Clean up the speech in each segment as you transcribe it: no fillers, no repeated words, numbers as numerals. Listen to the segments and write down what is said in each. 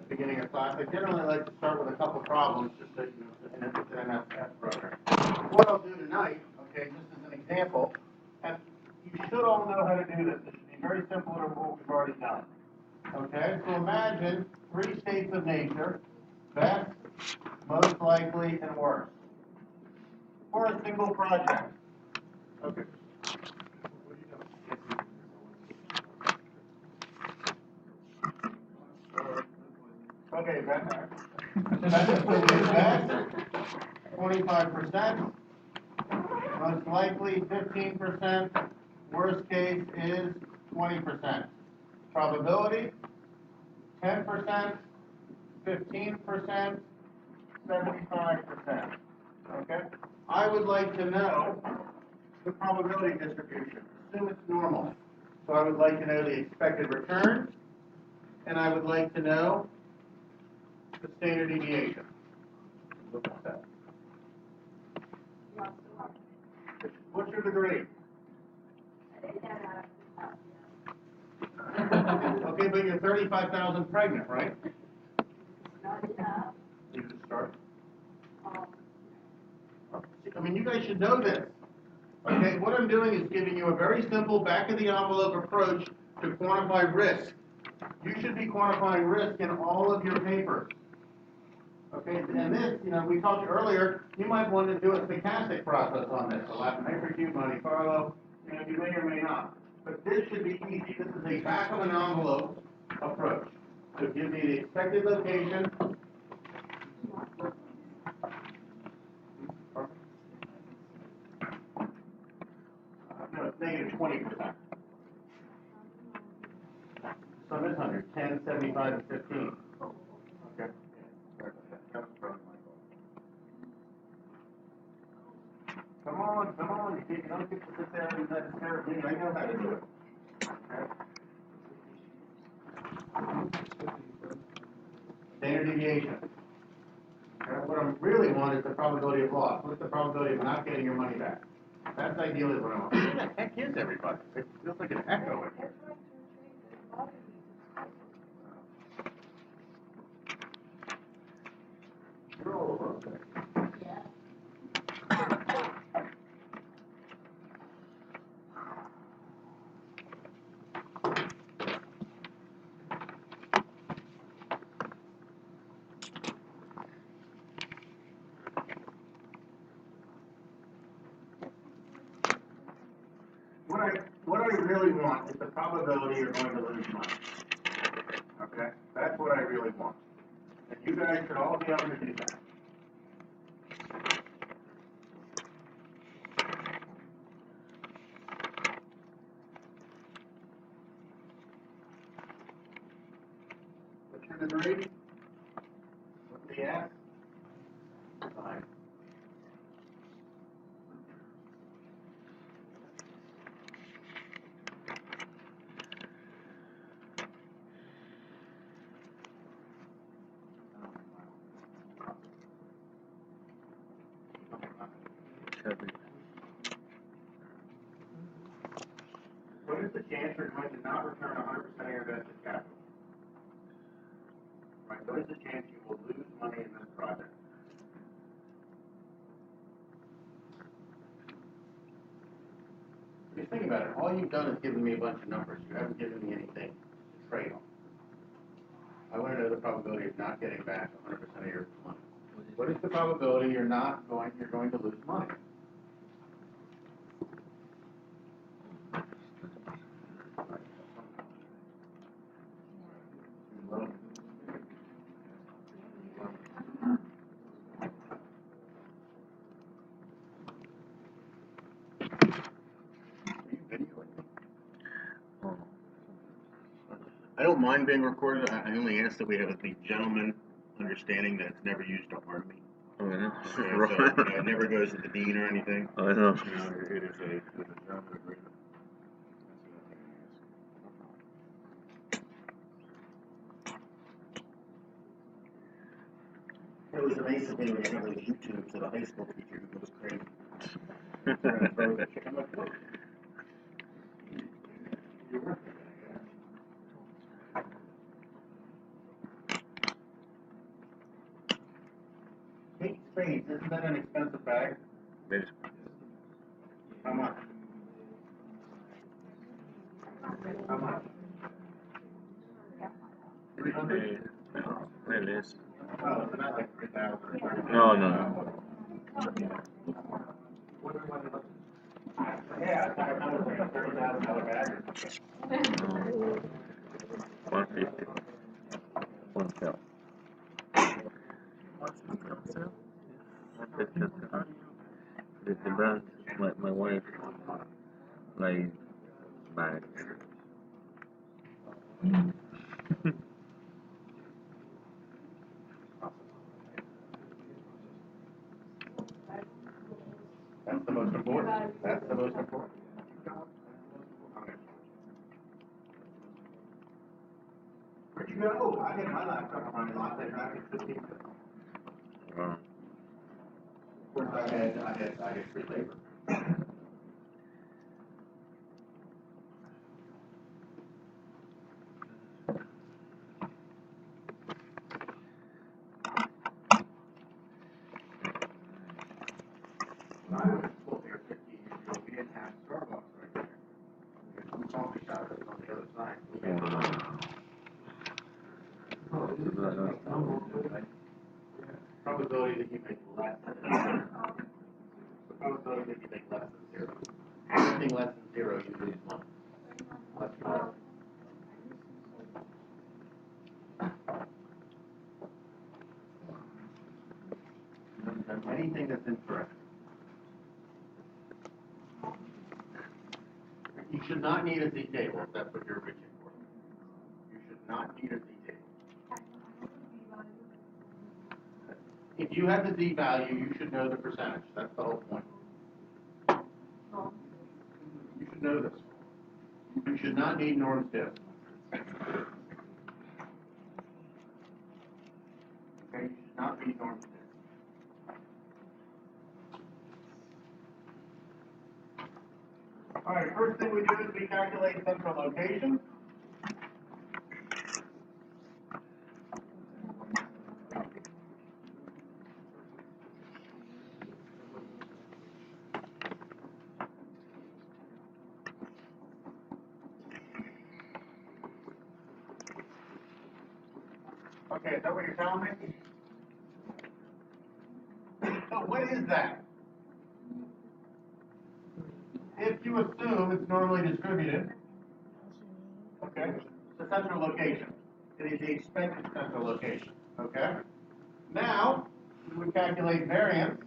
the beginning of class, I generally like to start with a couple problems, just so you know, it's an MSF program. What I'll do tonight, okay, just as an example, and you should all know how to do this. It should be very simple to what we've already done. Okay, so imagine 3 states of nature: best, most likely, and worst, for a single project. Okay. Okay, best 25%, most likely 15%, worst case is 20%. Probability, 10%, 15%, 75%. Okay? I would like to know the probability distribution. Assume it's normal. So I would like to know the expected return, and I would like to know the standard deviation. What's that? What's your degree? Okay, but you're 35,000 pregnant, right? You can start. I mean, you guys should know this. Okay, what I'm doing is giving you a very simple back-of-the-envelope approach to quantify risk. You should be quantifying risk in all of your papers. Okay, and this, we talked earlier, you might want to do a stochastic process on this, the Latin hypercube, Monte Carlo, you may or may not. But this should be easy. This is a back-of-an-envelope approach. So give me the expected location. No, it's negative 20%. So this 100, 10, 75, and 15. Okay. Come on, you don't get to sit there and let it stare at me. I know how to do it. Okay. Standard deviation. Okay. What I really want is the probability of loss. What's the probability of not getting your money back? That's ideally what I want. Who the heck is everybody? It feels like an echo in here. You're all over. Okay. What I really want is the probability you're going to lose money. Okay? That's what I really want. And you guys should all be able to do that. What's your degree? What's the S? Fine. What is the chance you're going to not return 100% of your invested capital? Right. What is the chance you will lose money in this project? Just think about it. All you've done is given me a bunch of numbers. You haven't given me anything to trade on. I want to know the probability of not getting back 100% of your money. What is the probability you're going to lose money? I don't mind being recorded. I only ask that we have the gentleman understanding that it's never used to harm me. Oh, yeah. Okay, so, it never goes to the dean or anything. I know. It is a gentleman agreement. It was amazing when we had those YouTubes of a high school teacher who goes crazy. I'm like, look. You're working. Paint, isn't that an expensive bag? Very How much? How much? 300? less. Oh, it's not like 3,000. No. Yeah, I was like a $30,000 bag. 150. One sell. The brand, my wife, like bag. That's the most important. That's the most important. Where'd you go? I had my laptop on my lot there, I could 15 minutes. Wow. Of course, I had free labor. When I was in school here 15 years ago, we didn't have Starbucks right there. We had some coffee shops on the other side. Probability that you make less than the probability that you make less than zero. Anything less than zero, you lose money. Less than zero. Anything that's incorrect. You should not need a Z table if that's what you're reaching for. You should not need a Z table. If you have the Z value, you should know the percentage. That's the whole point. You should know this. You should not need norm stiff. Okay, you should not need norm stiff. All right, first thing we do is we calculate central location. Okay, is that what you're telling me? So what is that? If you assume it's normally distributed, okay, the central location. It is the expected central location, okay? Now, we would calculate variance.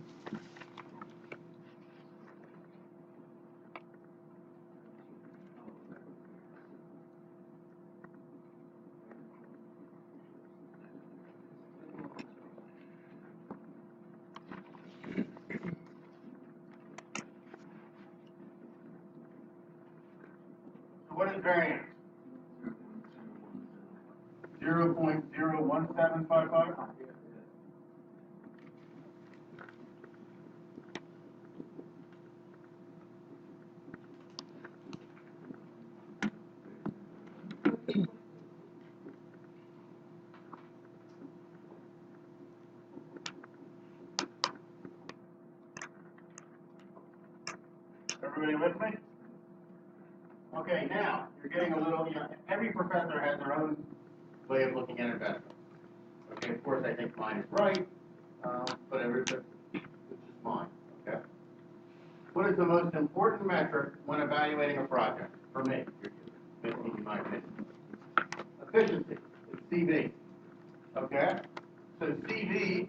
So what is variance? 0.01755? Everybody with me? Okay, now, you're getting a little, every professor has their own way of looking at investment. Okay, of course, I think mine is right, but it's just mine, okay? What is the most important metric when evaluating a project? For me, in my opinion. Efficiency, it's CV, okay? So CV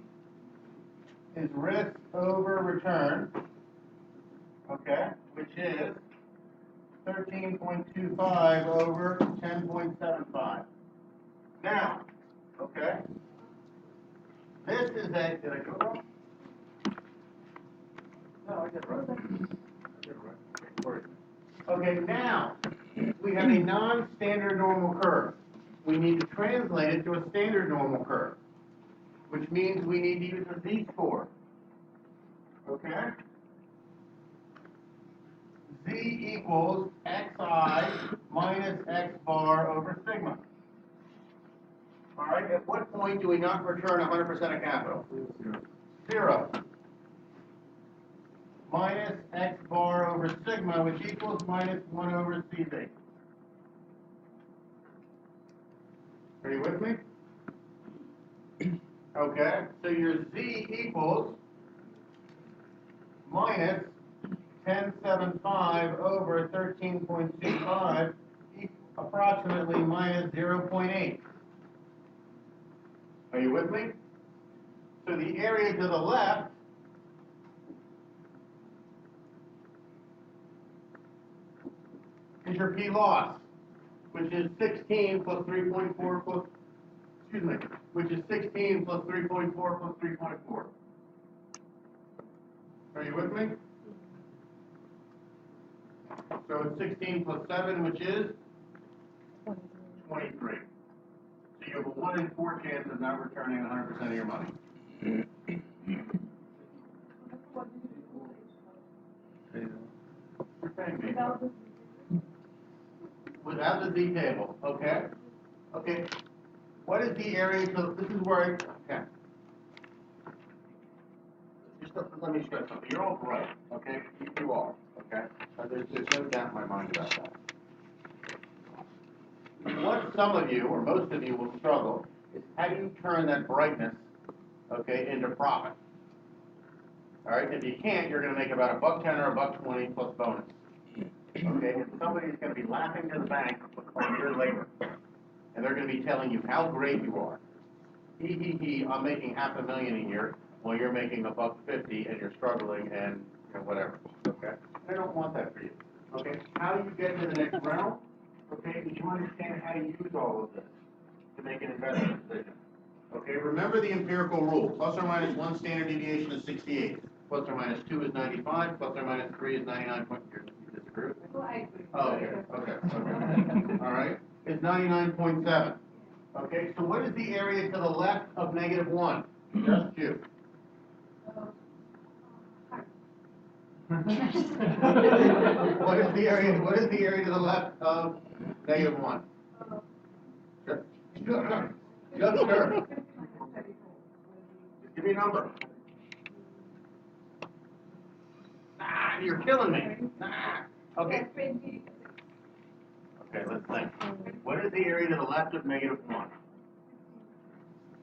is risk over return, okay, which is 13.25 over 10.75. Now, okay, this is a, did I go wrong? No, I did right. I did right. Okay, now, we have a non-standard normal curve. We need to translate it to a standard normal curve, which means we need to use a z-score. Okay? Z equals xi minus x bar over sigma. All right, at what point do we not return 100% of capital? 0 minus x bar over sigma, which equals minus 1 over CV. Are you with me? Okay, so your z equals minus 1075 over 13.25, approximately minus 0.8. Are you with me? So the area to the left is your P loss, which is 16 plus 3.4 plus, excuse me, which is 16 plus 3.4 plus 3.4. Are you with me? So it's 16 plus 7, which is 23. So you have a 1 in 4 chance of not returning 100% of your money. You're paying me. Without the Z table, okay? Okay. What is the area? So this is where okay. Just let me stress something. You're all bright, okay? You are, okay? There's no doubt in my mind about that. What some of you, or most of you, will struggle is how do you turn that brightness, okay, into profit? All right, if you can't, you're going to make about $1.10 or $1.20 plus bonus. Okay, and somebody's going to be laughing to the bank on your labor, and they're going to be telling you how great you are. I'm making $500,000 a year, while you're making $1.50 and you're struggling and whatever. Okay, I don't want that for you. Okay, how do you get to the next realm? Okay, do you understand how to use all of this to make an investment decision? Okay, remember the empirical rule. Plus or minus 1 standard deviation is 68. Plus or minus 2 is 95. Plus or minus 3 is 99. You disagree with me? Well, I agree. Oh, okay. All right. It's 99.7. Okay, so what is the area to the left of -1? Just you. What is the area to the left of -1? Just her. Give me a number. You're killing me. Okay. Okay, let's think. What is the area to the left of -1?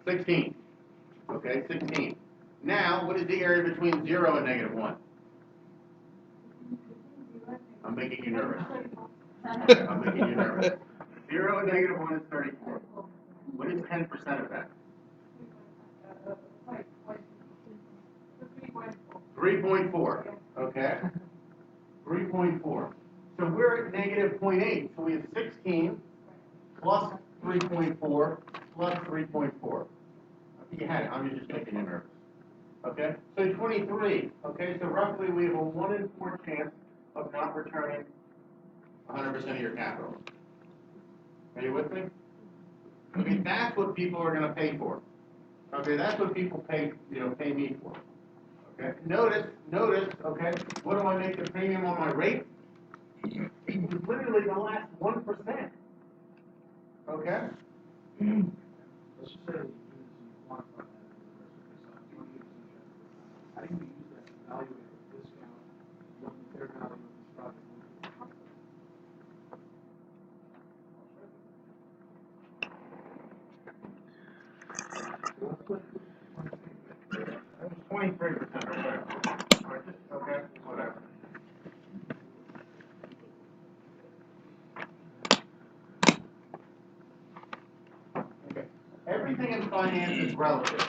16. Okay, 16. Now, what is the area between 0 and -1? I'm making you nervous. Okay, I'm making you nervous. 0 and -1 is 34. What is 10% of that? 3.4. Okay. 3.4. So we're at -0.8. So we have 16 plus 3.4 plus 3.4. You had it. I'm just making you nervous. Okay. So 23. Okay. So roughly we have a 1 in 4 chance of not returning 100% of your capital. Are you with me? Okay. That's what people are going to pay for. Okay. That's what people pay me for. Okay. Notice, okay, what do I make the premium on my rate? It's literally the last 1%. Okay? Let's just say that you quantify that as a risk. Okay, so I'm 28%. How do you use that to evaluate the discount, what the fair value of this project will be? 23% or whatever. Okay, whatever. Okay. Everything in finance is relative.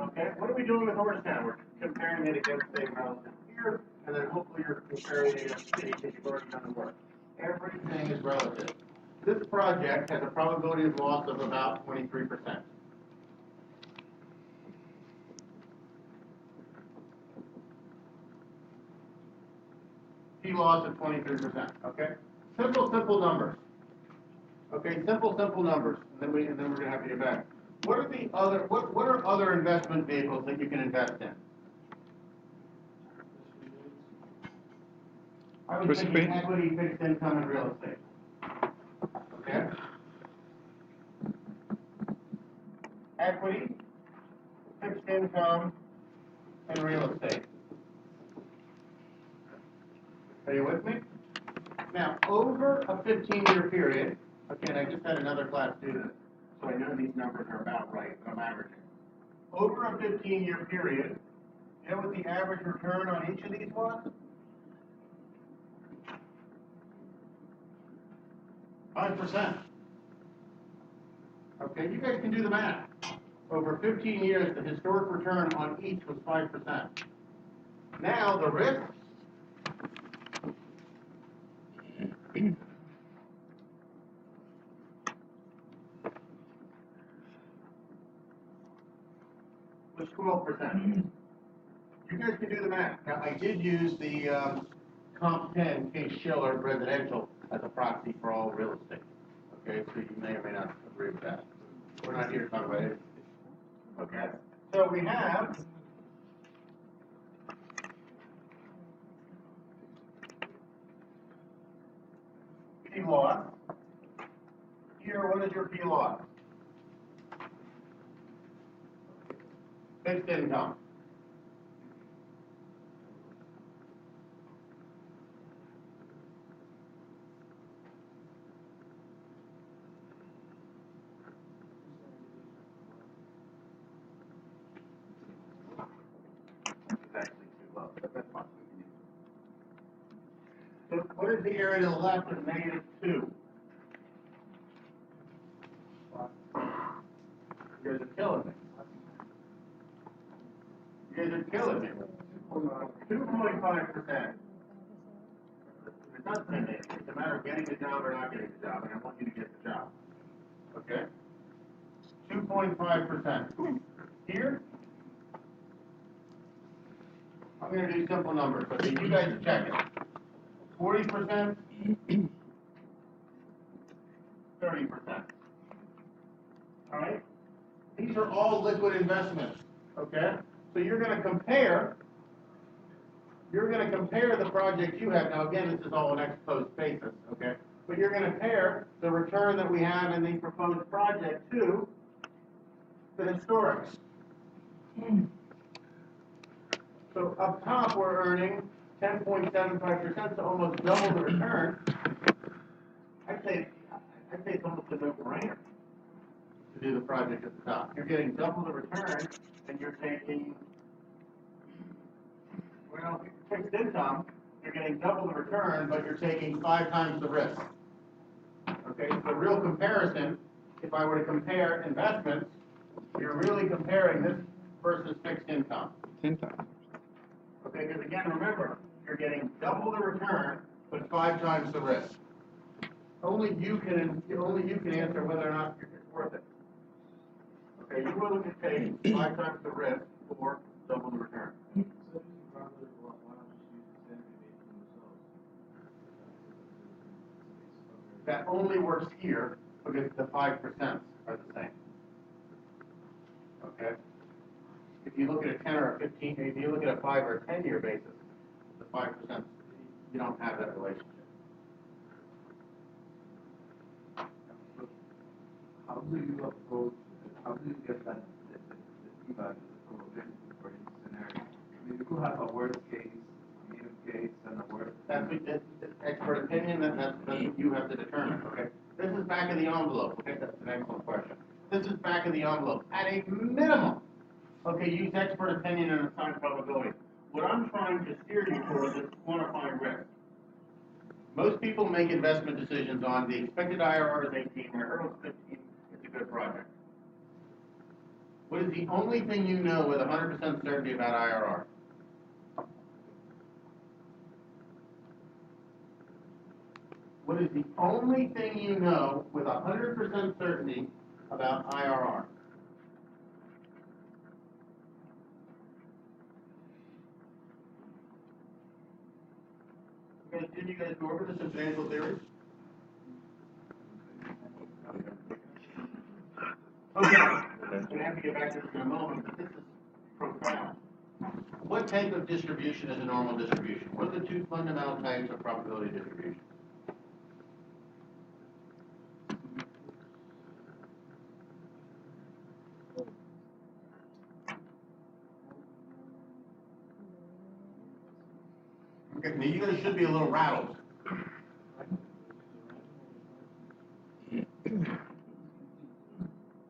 Okay, what are we doing with Orstown? We're comparing it against a relative here, and then hopefully you're comparing it against C because you've already done the work. Everything is relative. This project has a probability of loss of about 23%. P loss of 23%. Okay? Simple numbers. Okay, simple numbers. And then we're gonna have to get back. What are other investment vehicles that you can invest in? I was thinking equity, fixed income, and real estate. Okay? Equity, fixed income, in real estate. Are you with me? Now, over a 15-year period, again, I just had another class do this, so I know these numbers are about right, but I'm averaging. Over a 15-year period, you know what the average return on each of these was? 5%. Okay, you guys can do the math. Over 15 years, the historic return on each was 5%. Now, the risk was 12%. You guys can do the math. Now, I did use the Comp 10 Case Shiller residential as a proxy for all real estate. Okay, so you may or may not agree with that. We're not here to talk about it. Okay, so we have P loss. Here, what is your P loss? Fixed income. It's actually too low, but that's fine. So what is the area to the left of -2? You guys are killing me. You guys are killing me. 2.5%. It's not spending. It's a matter of getting the job or not getting the job, and I want you to get the job. Okay? 2.5%. Here, I'm going to do simple numbers, but you guys check it. 40%, 30%. All right? These are all liquid investments. Okay? So you're going to compare the project you have. Now, again, this is all an ex post basis, okay? But you're going to compare the return that we have in the proposed project to the historics. So up top, we're earning 10.75%, so almost double the return. I'd say it's almost a no-brainer to do the project at the top. You're getting double the return, and you're taking, well, fixed income, you're getting double the return, but you're taking 5 times the risk. Okay, so the real comparison, if I were to compare investments, you're really comparing this versus fixed income. 10 times. Okay, because again, remember, you're getting double the return, but 5 times the risk. Only you can answer whether or not it's worth it. Okay, you're willing to take 5 times the risk or double the return. That only works here because the 5% are the same. Okay? If you look at a 10 or a 15, if you look at a 5 or a 10-year basis, the 5%, you don't have that relationship. How do you approach, how do you get that, the p-value, the probability for each scenario? I mean, you could have a worst case, a medium case, and a worst. That's expert opinion, that's what you have to determine, okay? This is back of the envelope, okay? That's an excellent question. This is back of the envelope. At a minimum, okay, use expert opinion and assign probability. What I'm trying to steer you towards is quantifying risk. Most people make investment decisions on the expected IRR is 18, their hurdle is 15, it's a good project. What is the only thing you know with 100% certainty about IRR? What is the only thing you know with 100% certainty about IRR? Didn't you guys go over the substantial theory? Okay. I'm going to have to get back to this in a moment, but this is profound. What type of distribution is a normal distribution? What are the 2 fundamental types of probability distribution? Okay, now you guys should be a little rattled.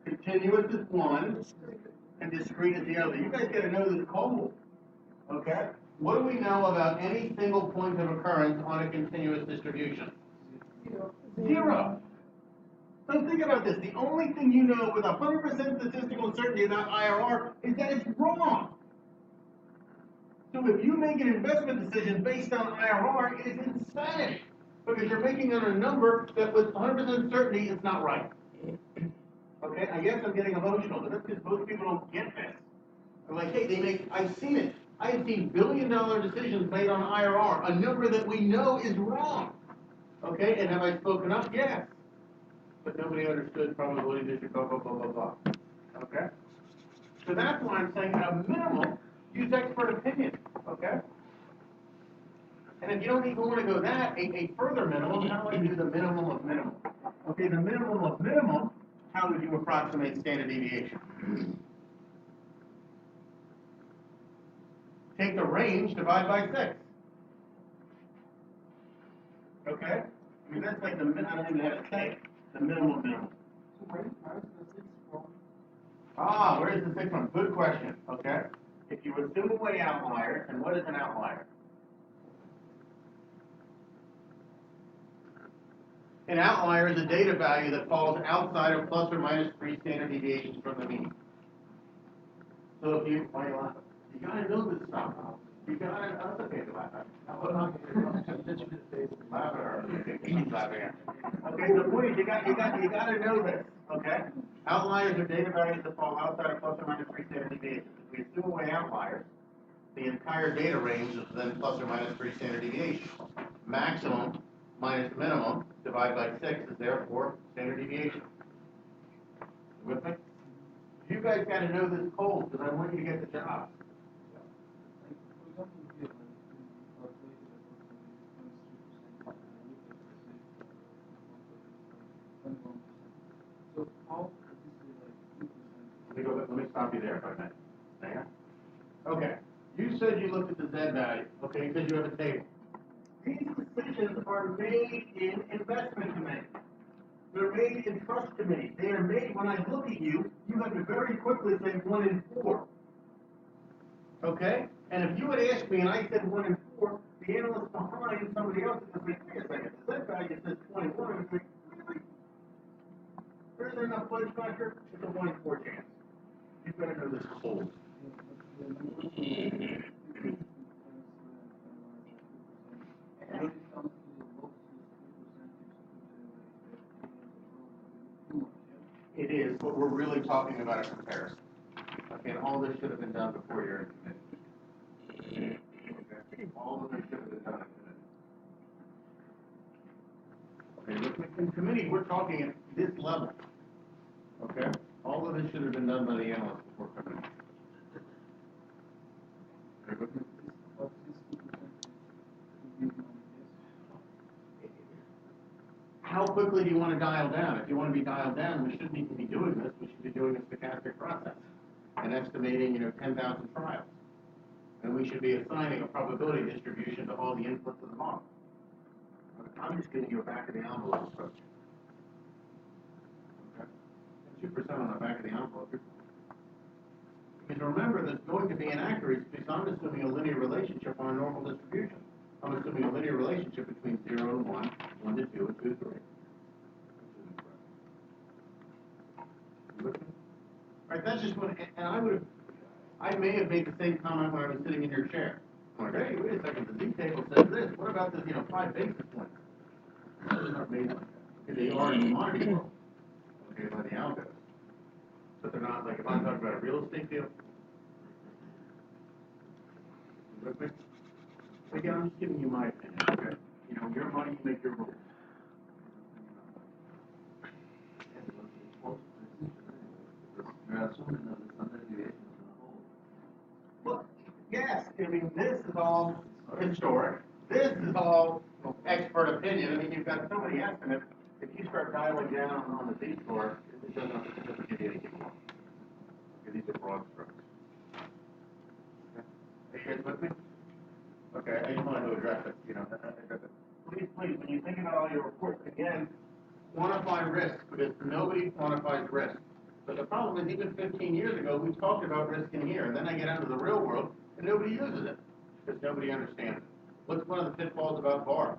Continuous is one, and discrete is the other. You guys gotta know this cold, okay? What do we know about any single point of occurrence on a continuous distribution? Zero. So think about this. The only thing you know with 100% statistical certainty about IRR is that it's wrong. So if you make an investment decision based on IRR, it is insanity. Because you're making on a number that with 100% certainty is not right. Okay, I guess I'm getting emotional, but that's because most people don't get this. I'm like, hey, I've seen it. I've seen billion-dollar decisions made on IRR, a number that we know is wrong. Okay, and have I spoken up? Yes. But nobody understood probability distribution, blah, blah, blah, blah, blah. Okay? So that's why I'm saying at a minimum, use expert opinion. Okay? And if you don't even want to go that, a further minimum, how do I do the minimum of minimum? Okay, the minimum of minimum, how would you approximate standard deviation? Take the range, divide by 6. Okay? I mean, that's like the minimum, I don't even have to say it. The minimum of minimum. Where is the 6 from? Good question. Okay? If you assume away outliers, and what is an outlier? An outlier is a data value that falls outside of plus or minus 3 standard deviations from the mean. So if you, why are you laughing? You gotta know this stuff. You gotta, that's okay to laugh at. Okay, the point is you gotta know this, okay? Outliers are data values that fall outside of plus or minus 3 standard deviations. If we assume away outliers, the entire data range is then plus or minus 3 standard deviations. Maximum minus minimum divided by 6 is therefore standard deviation. You with me? You guys got to know this cold because I want you to get the job. Let me stop you there for a minute. Hang on. Okay. You said you looked at the Z value. Okay, you said you have a table. These decisions are made in investment committee. They're made in trust committee. They are made when I look at you, you have to very quickly say 1 in 4. Okay? And if you had asked me and I said 1 in 4, the analyst behind somebody else is going to say, wait a second, the Z value says 21. And say, really? There's enough pledge factor? It's a 1 in 4 chance. You've got to know this cold. It is, but we're really talking about a comparison. Okay, and all this should have been done before you're in committee. Okay, all of this should have been done in committee. Okay, in committee, we're talking at this level. Okay, all of this should have been done by the analyst before committee. How quickly do you want to dial down? If you want to be dialed down, we shouldn't even be doing this. We should be doing a stochastic process and estimating, 10,000 trials. And we should be assigning a probability distribution to all the inputs of the model. I'm just giving you a back of the envelope approach. Okay? 2% on the back of the envelope. Because remember, there's going to be inaccuracies because I'm assuming a linear relationship on a normal distribution. I'm assuming a linear relationship between 0 and 1, 1 to 2, and 2 to 3. All right, that's just what, and I may have made the same comment when I was sitting in your chair. I'm like, hey, wait a second, the Z table says this. What about this, 5 basis points? Those aren't made like that. They are in the commodity world. Okay, by the algos. But they're not, like, if I'm talking about a real estate deal. With me? Again, I'm just giving you my opinion, okay? Your money, you make your rules. You're assuming that the standard deviation is going to hold. Well, yes, I mean, this is all historic. This is all expert opinion. I mean, you've got so many estimates. If you start dialing down on the Z-score, it doesn't give you anything more. Okay, these are broad strokes. Okay. Are you guys with me? Okay. Okay, I just wanted to address it, you know, please, when you think about all your reports, again, quantify risk, because nobody quantifies risk. But the problem is, even 15 years ago, we talked about risk in here, and then I get out into the real world, and nobody uses it, because nobody understands it. What's one of the pitfalls about VAR?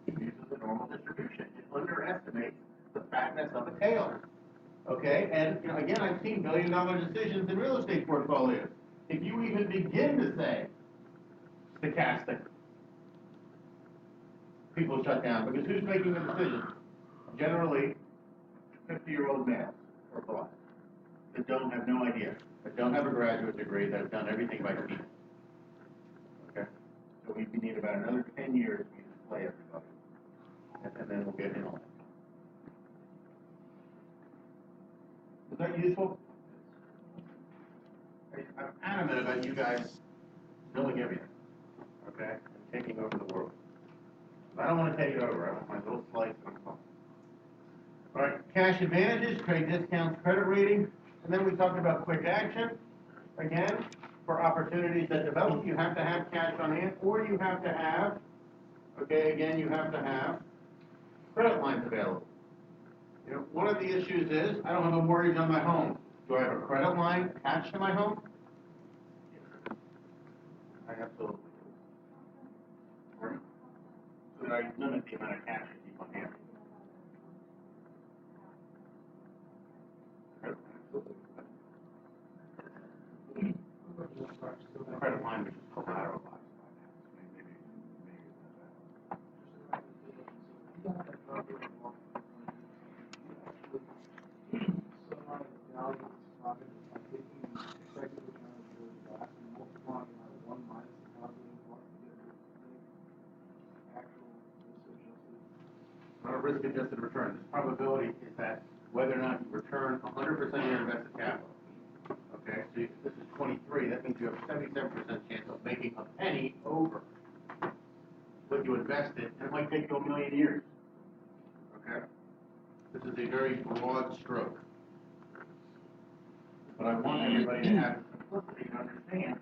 It uses the normal distribution. It underestimates the fatness of a tail. Okay, and you know, again, I've seen billion-dollar decisions in real estate portfolios. If you even begin to say stochastic, people shut down, because who's making the decision? Generally, 50-year-old males or black that don't have no idea, that don't have a graduate degree, that have done everything by feet. Okay, so we need about another 10 years to display everybody, and then we'll get in on it. Is that useful? I'm adamant about you guys knowing everything, okay, and taking over the world. But I don't want to take it over. I want my little slice of it. All right, cash advantages, trade discounts, credit rating, and then we talked about quick action. Again, for opportunities that develop, you have to have cash on hand, or you have to have, okay, again, you have to have credit lines available. You know, one of the issues is, I don't have a mortgage on my home. Do I have a credit line attached to my home? I absolutely do. So that I limit the amount of cash I keep on hand. The credit line which is collateralized by that. Not a risk-adjusted return. This probability is that whether or not you return 100% of your invested capital. Okay, so if this is 23, that means you have a 77% chance of making a penny over what you invested, and it might take you a million years. Okay? This is a very broad stroke. But I want everybody to have the simplicity to understand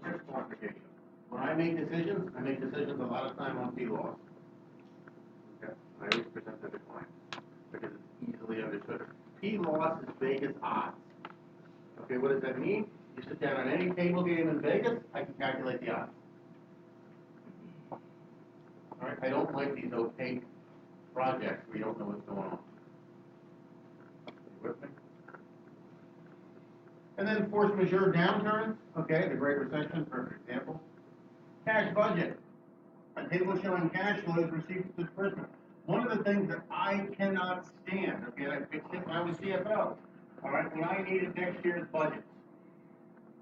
risk quantification. When I make decisions a lot of time on P-loss. Okay? I always present that to clients because it's easily understood. P-loss is Vegas odds. Okay, what does that mean? You sit down on any table game in Vegas, I can calculate the odds. All right, I don't like these opaque projects where you don't know what's going on. You with me? And then force majeure downturns, okay, the Great Recession, for example. Cash budget, a table showing cash flows received for disbursement. One of the things that I cannot stand, okay, I fixed it when I was CFO, all right, when I needed next year's budget,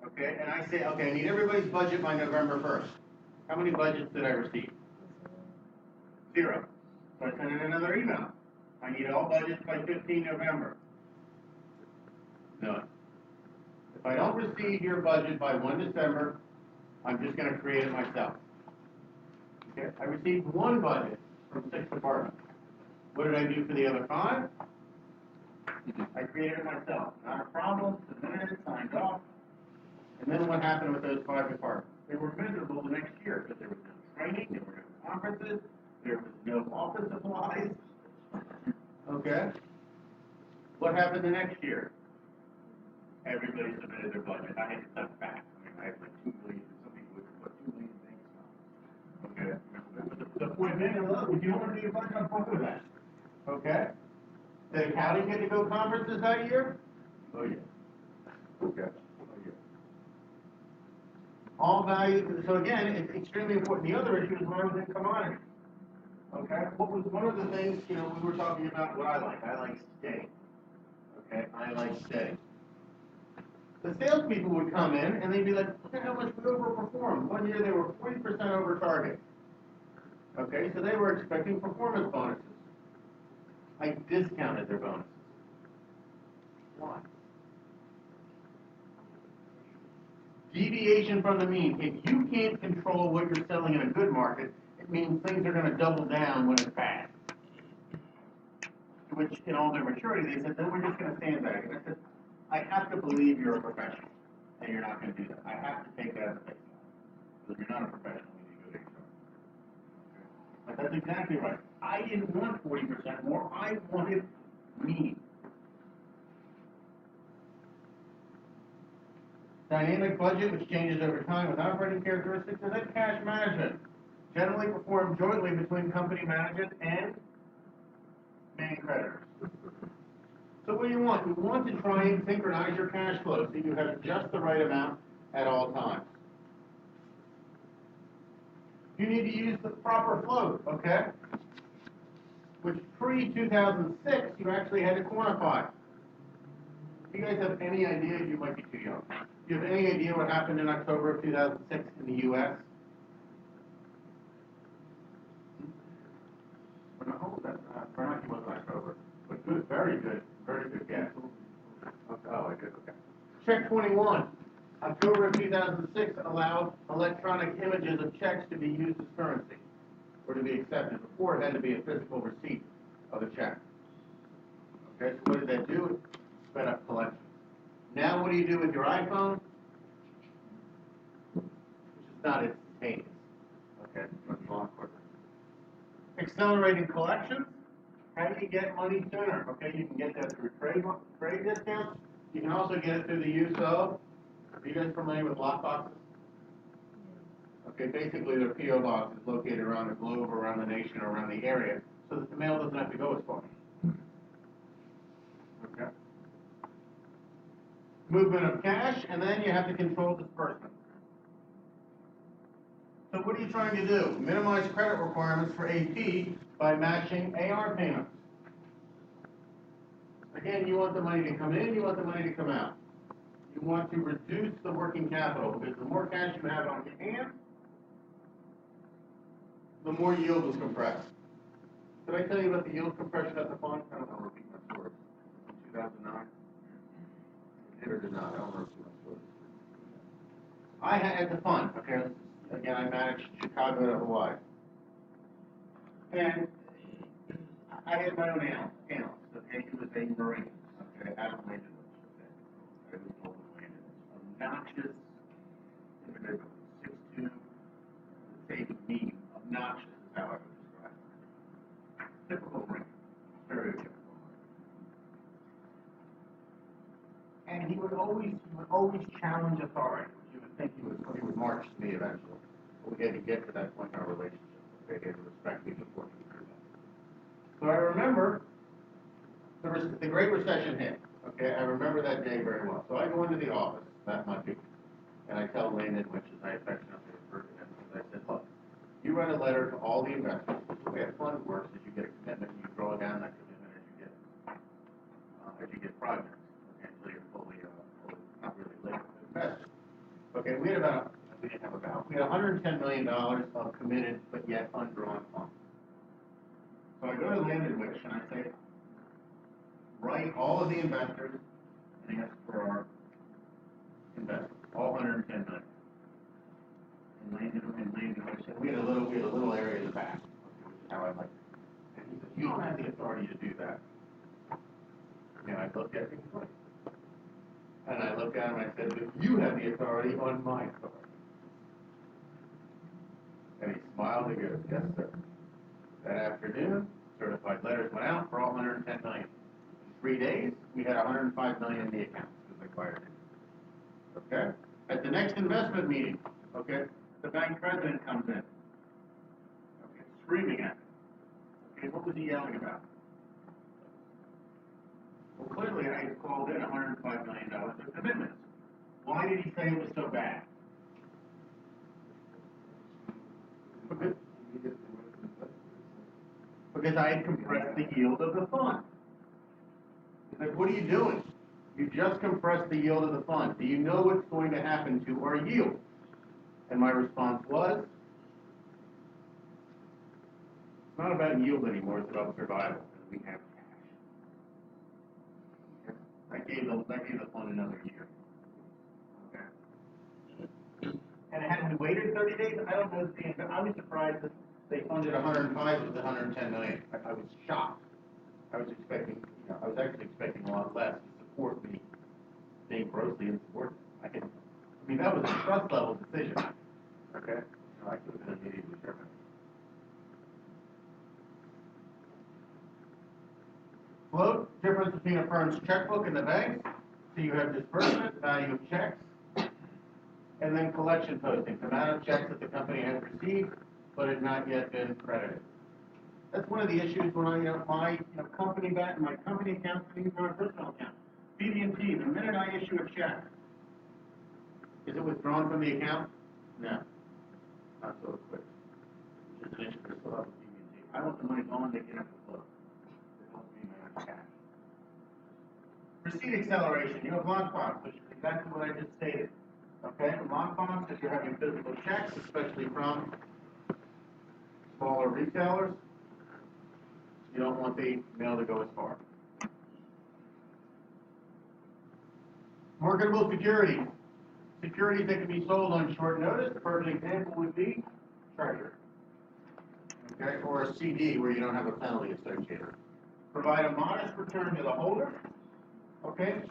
okay, and I say, okay, I need everybody's budget by November 1st. How many budgets did I receive? 0. So I sent in another email. I need all budgets by 15 November. None. If I don't receive your budget by 1 December, I'm just going to create it myself. Okay? I received 1 budget from 6 departments. What did I do for the other 5? I created it myself. Not a problem, submitted it, signed off. And then what happened with those 5 departments? They were miserable the next year because there was no training, there were no conferences, there was no office supplies. Okay? What happened the next year? Everybody submitted their budget. I had to step back. I mean, I had like 2 million, some people would put 2 million things on. Okay? But the point being, look, if you want to do your budget, I'm fine with that. Okay? Did accounting get to go conferences that year? Oh, yeah. Okay. Oh, yeah. All value, so again, it's extremely important. The other issue is when I was in commodities. Okay? What was one of the things, you know, we were talking about what I like. I like steady. Okay? I like steady. The salespeople would come in and they'd be like, look at how much we overperformed. One year they were 40% over target. Okay, so they were expecting performance bonuses. I discounted their bonuses. Why? Deviation from the mean. If you can't control what you're selling in a good market, it means things are going to double down when it's bad. To which, in all their maturity, they said, then we're just going to sandbag. And I said, I have to believe you're a professional, and you're not going to do that. I have to take that as a fact. because you're not a professional, you need good HR. But that's exactly right. I didn't want 40% more, I wanted me. Dynamic budget, which changes over time with operating characteristics, and then cash management, generally performed jointly between company management and main creditors. So what do you want? You want to try and synchronize your cash flow so you have just the right amount at all times. You need to use the proper float, okay? Which pre-2006, you actually had to quantify. Do you guys have any idea? You might be too young. Do you have any idea what happened in October of 2006 in the U.S.? No, that's not, Bernanke wasn't October. But good, very good guess. Oh, I did, okay. Check 21. October of 2006 allowed electronic images of checks to be used as currency, or to be accepted. Before, it had to be a physical receipt of a check. Okay, so what did that do? It sped up collection. Now what do you do with your iPhone? Which is not instantaneous. Okay, much long quicker. Accelerating collections. How do you get money sooner? Okay, you can get that through trade discounts. You can also get it through the use of, are you guys familiar with lockboxes? Okay, basically they're P.O. boxes located around the globe, around the nation, or around the area, so that the mail doesn't have to go as far. Okay. Movement of cash, and then you have to control disbursement. So what are you trying to do? Minimize credit requirements for AP by matching AR payments. Again, you want the money to come in, you want the money to come out. You want to reduce the working capital, because the more cash you have on your hand, the more yield is compressed. Did I tell you about the yield compression at the fund? I don't want to repeat my story. 2009? Did or did not? I don't want to repeat my story. I had at the fund, okay, again, I managed Chicago to Hawaii. And I had my own analyst, okay, he was a Marine, okay, Adam Landowich, okay. I was told Landowich. Obnoxious individual, 6'2", say mean, obnoxious is how I would describe it. Typical Marine, stereotypical Marine. And he would always challenge authority. You would think he would march to me eventually. But we had to get to that point in our relationship. Okay, he had to respect me before he could do that. So I remember the Great Recession hit. Okay, I remember that day very well. So I go into the office that Monday, and I tell Landon, which is I affectionately refer to him, I said, look, you write a letter to all the investors. The way a fund works is you get a commitment, and you draw down that commitment as you get projects, okay, until you're fully not really liquid investors. Okay, we had $110 million of committed but yet undrawn funds. So I go to Landon-Witch and I say, write all of the investors and ask for our investments, all 110 million. And Landon-Witch said, we had a little area in the back, which is how I like it. And he said, you don't have the authority to do that. And I looked at him, and I looked at him and I said, but you have the authority on my authority. And he smiled and goes, yes, sir. That afternoon, certified letters went out for all 110 million. In 3 days, we had 105 million in the account because I fired it. Okay? At the next investment meeting, okay, the bank president comes in. Okay, screaming at me. Okay, what was he yelling about? Well, clearly I had called in $105 million of commitments. Why did he say it was so bad? Because I had compressed the yield of the fund. He's like, what are you doing? You just compressed the yield of the fund. Do you know what's going to happen to our yield? And my response was, it's not about yield anymore, it's about survival, and we have cash. I gave the fund another year. Okay. And had we waited 30 days, I don't know the answer. I was surprised that they funded 105 with 110 million. I was shocked. I was actually expecting a lot less to support me being grossly insubordinate. I mean, that was a trust level decision. Okay? No, I could have been immediately terminated. Float, difference between a firm's checkbook and the bank. So you have disbursement, value of checks, and then collection posting, the amount of checks that the company has received, but has not yet been credited. That's one of the issues when I, my company my company account, and even my personal account. BB&T, the minute I issue a check, is it withdrawn from the account? No, not so quick. Which is an issue we still have with BB&T. I want the money gone, they can have the flow. They don't mean my cash. Receipt acceleration, you have lockbox, which is exactly what I just stated. Okay, lockbox, if you're having physical checks, especially from smaller retailers, you don't want the mail to go as far. Marketable securities. Securities that can be sold on short notice. The perfect example would be treasury. Okay, or a CD where you don't have a penalty associated. Provide a modest return to the holder. Okay,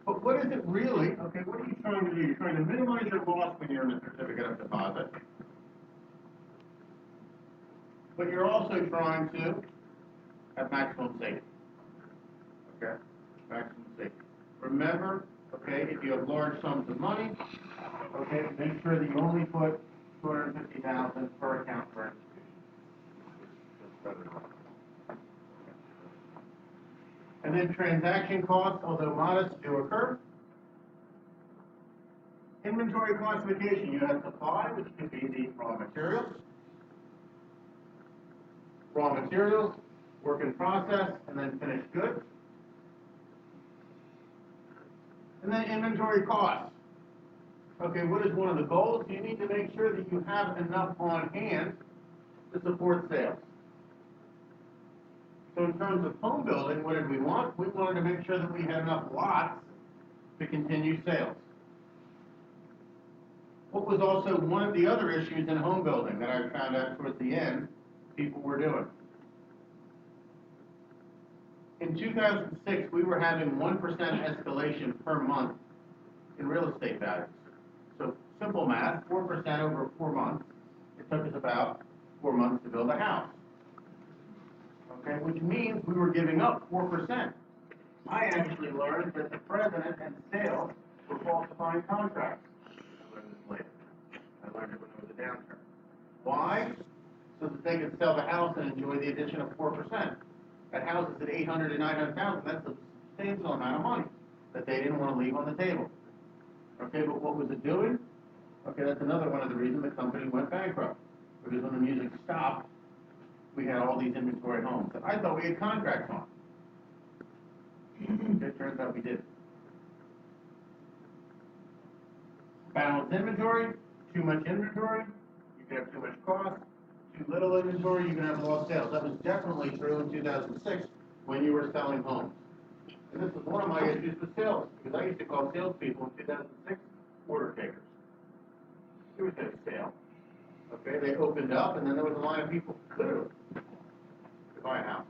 but what is it really? Okay, what are you trying to do? You're trying to minimize your loss when you're in a certificate of deposit. But you're also trying to have maximum safety. Okay, maximum safety. Remember, okay, if you have large sums of money, okay, make sure that you only put $250,000 per account per institution. And then transaction costs, although modest, do occur. Inventory classification, you have supply, which can be the raw materials. Raw materials, work in process, and then finished goods. And then inventory costs. Okay, what is one of the goals? You need to make sure that you have enough on hand to support sales. So in terms of home building, what did we want? We wanted to make sure that we had enough lots to continue sales. What was also one of the other issues in home building that I found out towards the end people were doing? In 2006, we were having 1% escalation per month in real estate values. So simple math, 4% over 4 months. It took us about 4 months to build a house. Okay, which means we were giving up 4%. I actually learned that the president and sales were falsifying contracts. I learned this later. I learned it when there was a downturn. Why? So that they could sell the house and enjoy the addition of 4%. That house is at $800,000 to $900,000. That's a substantial amount of money that they didn't want to leave on the table. Okay, but what was it doing? Okay, that's another one of the reasons the company went bankrupt. Because when the music stopped, we had all these inventory homes that I thought we had contracts on. It turns out we did. Balanced inventory, too much inventory, you can have too much cost. Too little inventory, you can have lost sales. That was definitely true in 2006 when you were selling homes. And this was one of my issues with sales, because I used to call salespeople in 2006 order takers. There was no sale. Okay, they opened up, and then there was a line of people, literally, to buy a house.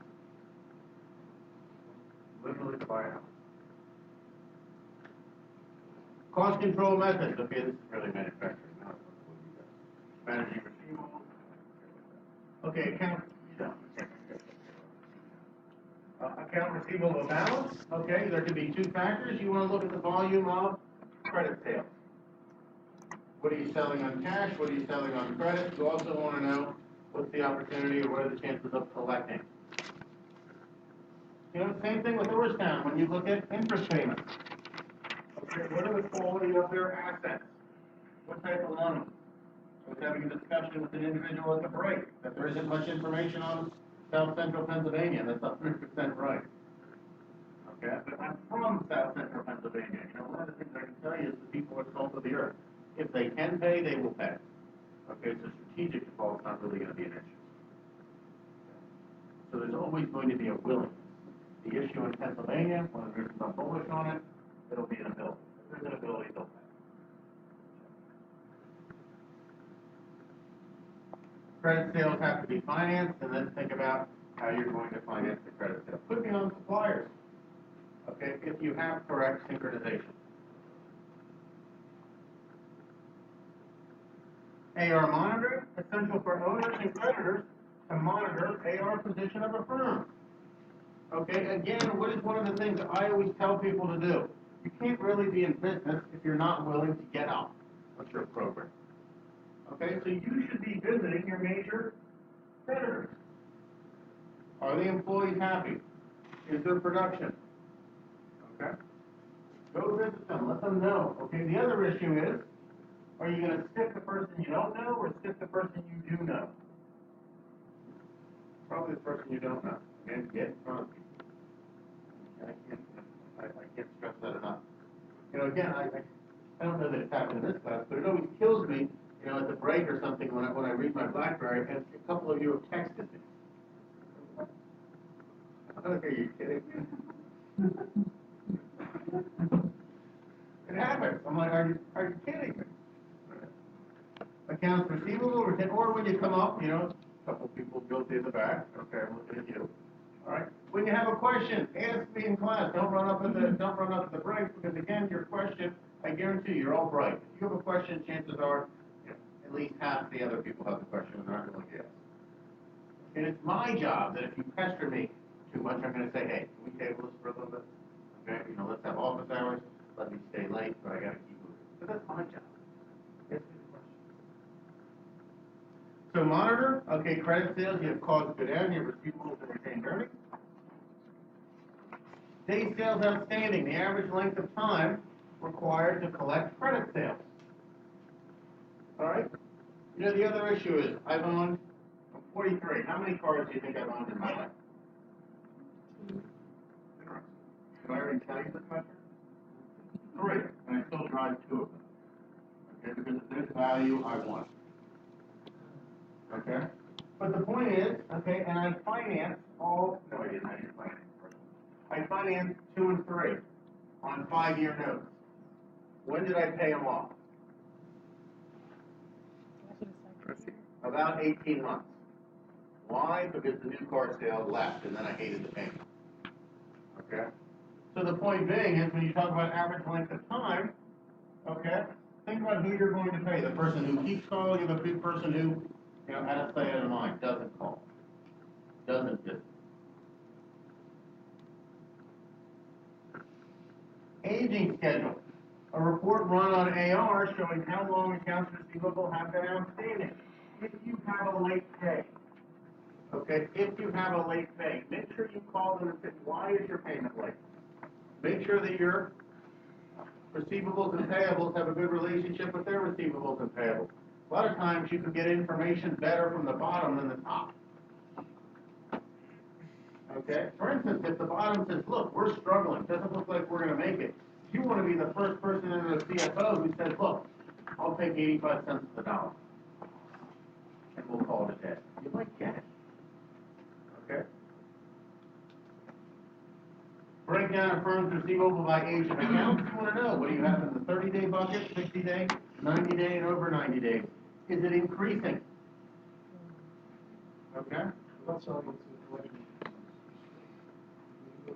Literally to buy a house. Cost control methods. Okay, this is really manufacturing. Now it's what you guys. Managing receivables. Okay, account receivable balance. Okay, there could be two factors. You want to look at the volume of credit sales. What are you selling on cash? What are you selling on credit? You also want to know what's the opportunity or what are the chances of collecting. You know, same thing with Orrstown when you look at interest payments. Okay, what are the quality of their assets? What type of loan? I was having a discussion with an individual at the break that there isn't much information on South Central Pennsylvania. That's 100% right. Okay, but I'm from South Central Pennsylvania. You know, one of the things I can tell you is the people are salt of the earth. If they can pay, they will pay. Okay, so strategic default is not really going to be an issue. So there's always going to be a willingness. The issue in Pennsylvania, one of the reasons I'm bullish on it, it'll be an ability. If there's an ability, they'll pay. Credit sales have to be financed, and then think about how you're going to finance the credit sale. Could be on suppliers, okay, if you have correct synchronization. AR monitoring, essential for owners and creditors to monitor AR position of a firm. Okay, again, what is one of the things I always tell people to do? You can't really be in business if you're not willing to get out with your program. Okay, so you should be visiting your major creditors. Are the employees happy? Is there production? Okay? Go visit them, let them know. Okay, the other issue is, are you gonna stick the person you don't know or stick the person you do know? Probably the person you don't know, and get in front of people. I can't stress that enough. You know, again, I don't know that it's happened in this class, but it always kills me, you know, at the break or something when I read my BlackBerry, and a couple of you have texted me. Okay, are you kidding me? It happens. I'm like, are you kidding me? Accounts receivable, or when you come up, you know, a couple people guilty in the back. Okay, I'm looking at you. All right. When you have a question, ask me in class. Don't run up at the break, because again, your question, I guarantee you're all bright. If you have a question, chances are, you know, at least half the other people have the question and aren't going to guess. And it's my job that if you pester me too much, I'm going to say, hey, can we table this for a little bit? Okay, you know, let's have office hours. Let me stay late, but I got to keep moving. But that's my job. Ask me the question. So monitor, okay, credit sales, you have cost good end, you have receivables and retained earnings. Day sales outstanding, the average length of time required to collect credit sales. All right? You know, the other issue is, I'm 43. How many cars do you think I've owned in my life? Did I already tell you this question? 3, and I still drive 2 of them. Okay, because of this value I want. Okay? But the point is, okay, and I finance all, no I didn't finance first. I financed 2 and 3 on 5-year notes. When did I pay them off? About 18 months. Why? Because the new car sale left, and then I hated the payment. Okay? So the point being is, when you talk about average length of time, okay, think about who you're going to pay. The person who keeps calling, or the person who, you know, out of sight, out of mind, doesn't call, doesn't visit. Aging schedule. A report run on AR showing how long accounts receivable have been outstanding. If you have a late pay, okay, if you have a late pay, make sure you call them and say, why is your payment late? Make sure that your receivables and payables have a good relationship with their receivables and payables. A lot of times you can get information better from the bottom than the top. Okay? For instance, if the bottom says, look, we're struggling, doesn't look like we're going to make it, you want to be the first person in the CFO who says, look, I'll take 85 cents to the dollar. And we'll call it a day. You might get it. Okay? Breakdown of firms receivable by age of account. You want to know, what do you have in the 30-day bucket, 60-day, 90-day, and over 90 days? Is it increasing? Okay? That's all it's a collection.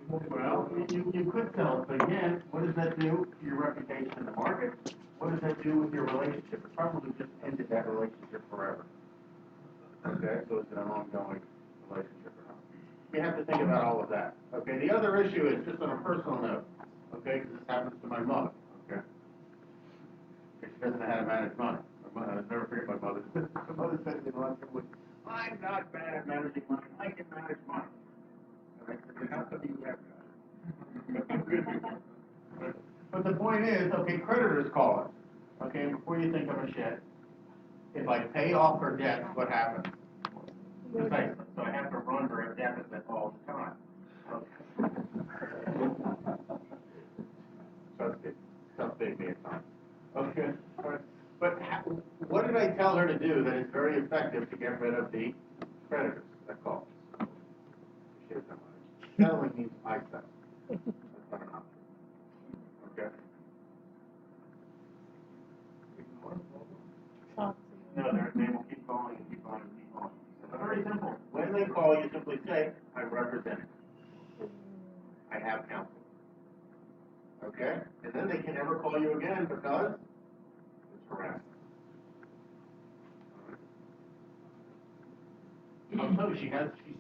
Well, you could tell, but again, what does that do to your reputation in the market? What does that do with your relationship? It probably just ended that relationship forever. Okay, so it's an ongoing relationship or not. You have to think about all of that. Okay, the other issue is just on a personal note. Okay, because this happens to my mother. Okay, she doesn't know how to manage money. I'll never forget my mother. My mother said to me once, I'm not bad at managing money. I can manage money. And I said, how come you have that? But the point is, okay, creditors call us. Okay, before you think I'm a shit, if I pay off her debt, what happens? Precisely. So I have to run her a deficit all the time. Okay. Trust me at times. Okay. All right. But what did I tell her to do that is very effective to get rid of the creditors that call us? She doesn't know. Settling means I settle. That's not an option. Okay. No, they will keep calling and keep calling and keep calling. It's very simple. When they call, you simply say, I represent it. I have counsel. Okay? And then they can never call you again because it's harassment. I'll tell you, she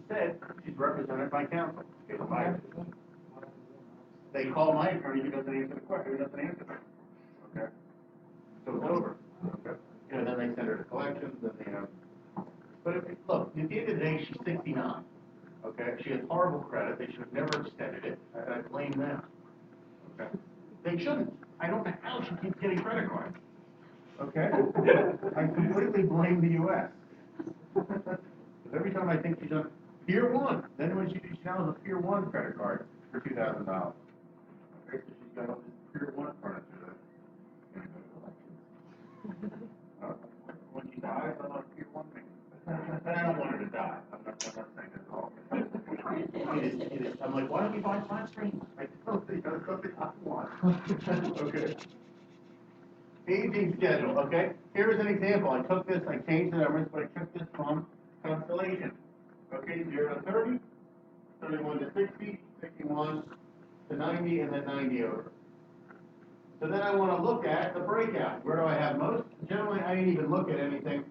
said she's represented by counsel. Okay, by- They call my attorney, he doesn't answer the question, he doesn't answer them. Okay? So it's over. Okay? You know, then they send her to collections, then they have, but look, at the end of the day, she's 69. Okay? She has horrible credit, they should have never extended it, and I blame them. Okay? They shouldn't. I don't know how she keeps getting credit cards. Okay? I completely blame the US. Because every time I think she's on Pier 1, then when she now has a Pier 1 credit card for $2,000. Okay, so she's got all this Pier 1 furniture that when she dies, I'm on Pier 1 thing. And I don't want her to die. I'm not saying that at all. I'm like, why don't you buy flat screens? I don't think that's something I want. Okay. Aging schedule, okay? Here's an example. I took this, I changed the numbers, but I took this from Constellation. Okay, 0 to 30, 31 to 60, 61 to 90, and then 90 over. So then I want to look at the breakout. Where do I have most? Generally, I didn't even look at anything.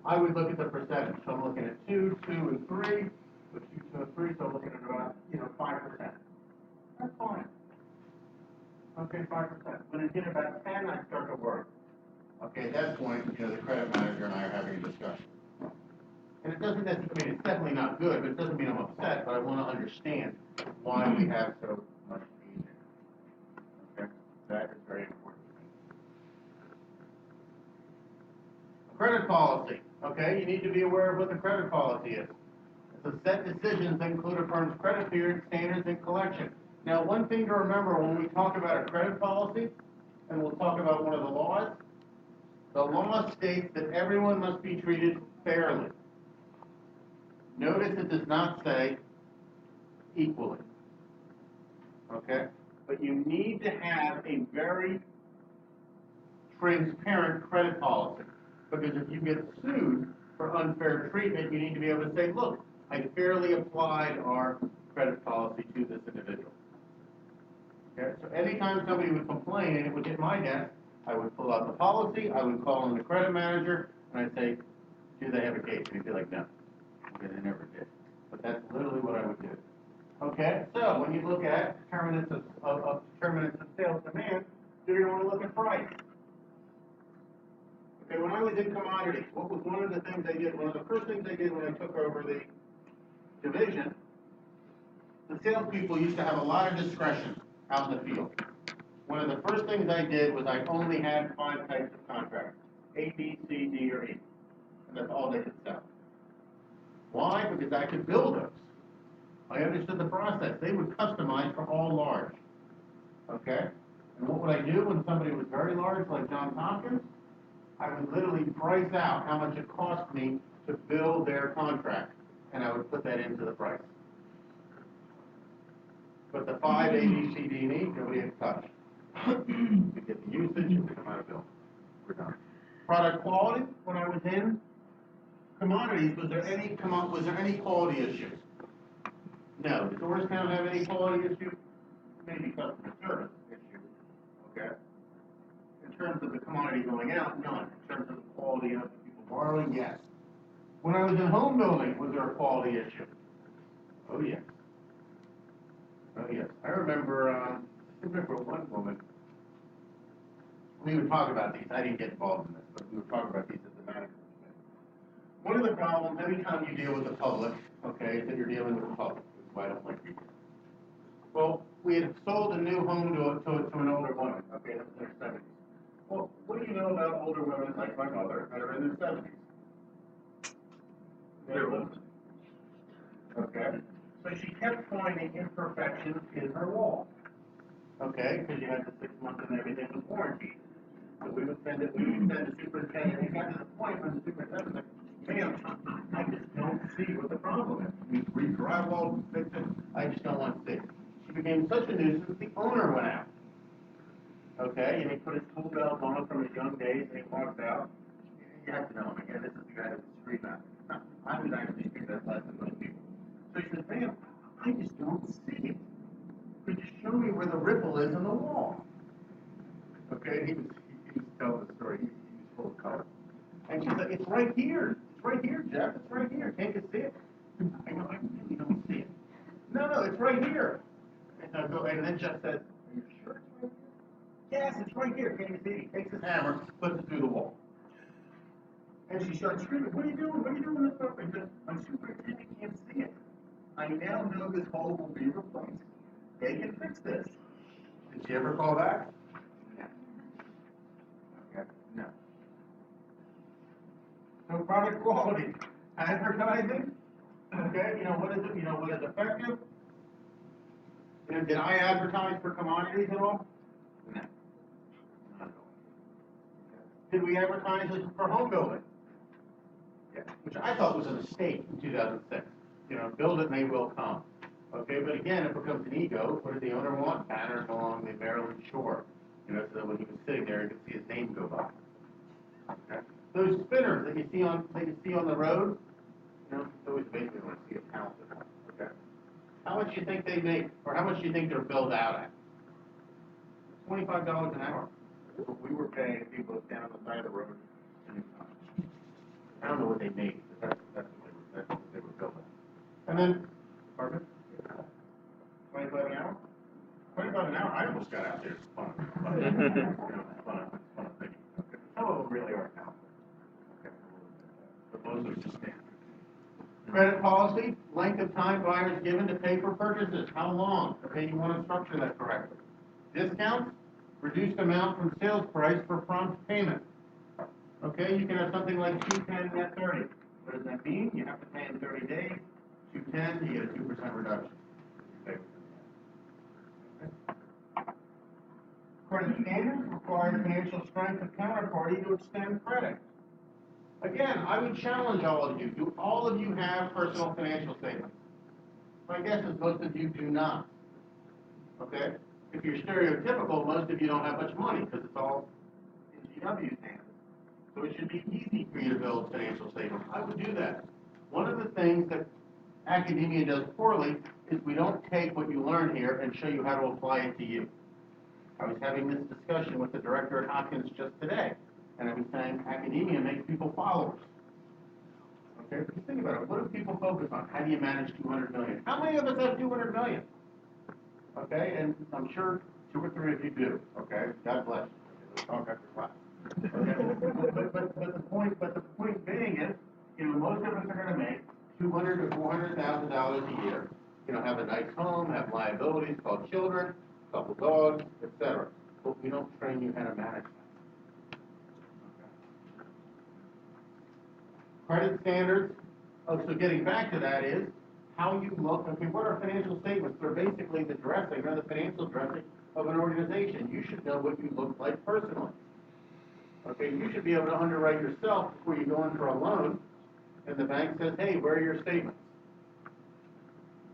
I would look at the percentage. So I'm looking at 2, 2, and 3. With 2, 2, and 3, so I'm looking at about, 5%. That's fine. Okay, 5%. When it hit about 10, I start to worry. Okay, at that point, the credit manager and I are having a discussion. And it doesn't necessarily, it's definitely not good, but it doesn't mean I'm upset, but I want to understand why we have so much aging. Okay, that is very important. Credit policy. Okay, you need to be aware of what the credit policy is. It's a set decisions that include a firm's credit period, standards, and collection. Now, one thing to remember when we talk about a credit policy, and we'll talk about one of the laws, the law states that everyone must be treated fairly. Notice it does not say equally. Okay? But you need to have a very transparent credit policy. Because if you get sued for unfair treatment, you need to be able to say, look, I fairly applied our credit policy to this individual. Okay? So anytime somebody would complain and it would hit my desk, I would pull out the policy, I would call in the credit manager, and I'd say, do they have a case? And he'd be like, no. Okay, they never did. But that's literally what I would do. Okay, so when you look at determinants of sales demand, you're going to want to look at price. Okay, when I was in commodities, what was one of the things I did? One of the first things I did when I took over the division, the salespeople used to have a lot of discretion out in the field. One of the first things I did was I only had 5 types of contracts: A, B, C, D, or E. And that's all they could sell. Why? Because I could build those. I understood the process. They would customize for all large. Okay? And what would I do when somebody was very large, like Johns Hopkins? I would literally price out how much it cost me to build their contract, and I would put that into the price. But the 5 A, B, C, D, and E, nobody had touched. You get the usage, it would come out of bill. We're done. Product quality, when I was in commodities, was there any quality issues? No. Did Doorstown have any quality issue? Maybe customer service issue. Okay. In terms of the commodity going out, none. In terms of the quality of the people borrowing, yes. When I was in home building, was there a quality issue? Oh yes. Oh yes. I remember one woman. We would talk about these. I didn't get involved in this, but we would talk about these at the management committee. One of the problems, anytime you deal with the public, okay, is that you're dealing with the public. That's why I don't like people. Well, we had sold a new home to an older woman, okay, that's in their 70s. Well, what do you know about older women like my mother that are in their 70s? They're old. Okay? So she kept finding imperfections in her wall. Okay? Because you had the 6 months and everything was warranted. So we would send the superintendent, and it got to the point when the superintendent said, ma'am, I just don't see what the problem is. We re-drywalled, fixed it, I just don't want to see. She became such a nuisance, the owner went out. Okay, and he put his tool belt on from his young days, and he walked out. You have to know him again, this is the guy that was street master. I was actually street that less than most people. So he said, ma'am, I just don't see it. Could you show me where the ripple is in the wall? Okay, he was telling the story, he was full of color. And she's like, it's right here. It's right here, Jeff, it's right here, can't you see it? I know, I really don't see it. No, it's right here. And then Jeff says, are you sure it's right here? Yes, it's right here, can't you see it? He takes his hammer, puts it through the wall. And she starts screaming, what are you doing? What are you doing with this stuff? I said, my superintendent can't see it. I now know this hole will be replaced. They can fix this. Did she ever call back? No. Okay, no. So product quality, advertising, okay, what is it, what is effective? Did I advertise for commodities at all? No. Not at all. Did we advertise for home building? Yeah, which I thought was a mistake in 2006. Build it and they will come. Okay, but again, it becomes an ego. What did the owner want? Banners along the Maryland shore. So that when he was sitting there, he could see his name go by. Okay. Those spinners that you see on the road, it's always amazing when I see a talented one. Okay. How much do you think they make, or how much do you think they're billed out at? $25 an hour. That's what we were paying people to stand on the side of the road. I don't know what they made, but that's what they were billed at. And then, pardon? 25 an hour? 25 an hour? I almost got out there. It's fun. Fun thing. Okay. Some of them really are talented. Okay. But most are just standard. Credit policy, length of time buyers given to pay for purchases. How long? Okay, you want to structure that correctly. Discounts, reduced amount from sales price for prompt payment. Okay, you can have something like 210 net 30. What does that mean? You have to pay in 30 days. 210, you get a 2% reduction. Okay. Credit standards require financial strength of counterparty to extend credit. Again, I would challenge all of you. Do all of you have personal financial statements? My guess is most of you do not. Okay? If you're stereotypical, most of you don't have much money because it's all in GW standards. So it should be easy for you to build financial statements. I would do that. One of the things that academia does poorly is we don't take what you learn here and show you how to apply it to you. I was having this discussion with the director at Hopkins just today, and I was saying academia makes people followers. Okay, just think about it. What do people focus on? How do you manage 200 million? How many of us have 200 million? Okay, and I'm sure 2 or 3 of you do. Okay, God bless you. Let's talk after class. Okay, but the point being is, most of us are going to make $200,000 to $400,000 a year. Have a nice home, have liabilities called children, a couple dogs, etc. But we don't train you how to manage that. Okay. Credit standards. Oh, so getting back to that is how you look. Okay, what are financial statements? They're basically the dressing or the financial dressing of an organization. You should know what you look like personally. Okay, you should be able to underwrite yourself before you go in for a loan, and the bank says, hey, where are your statements?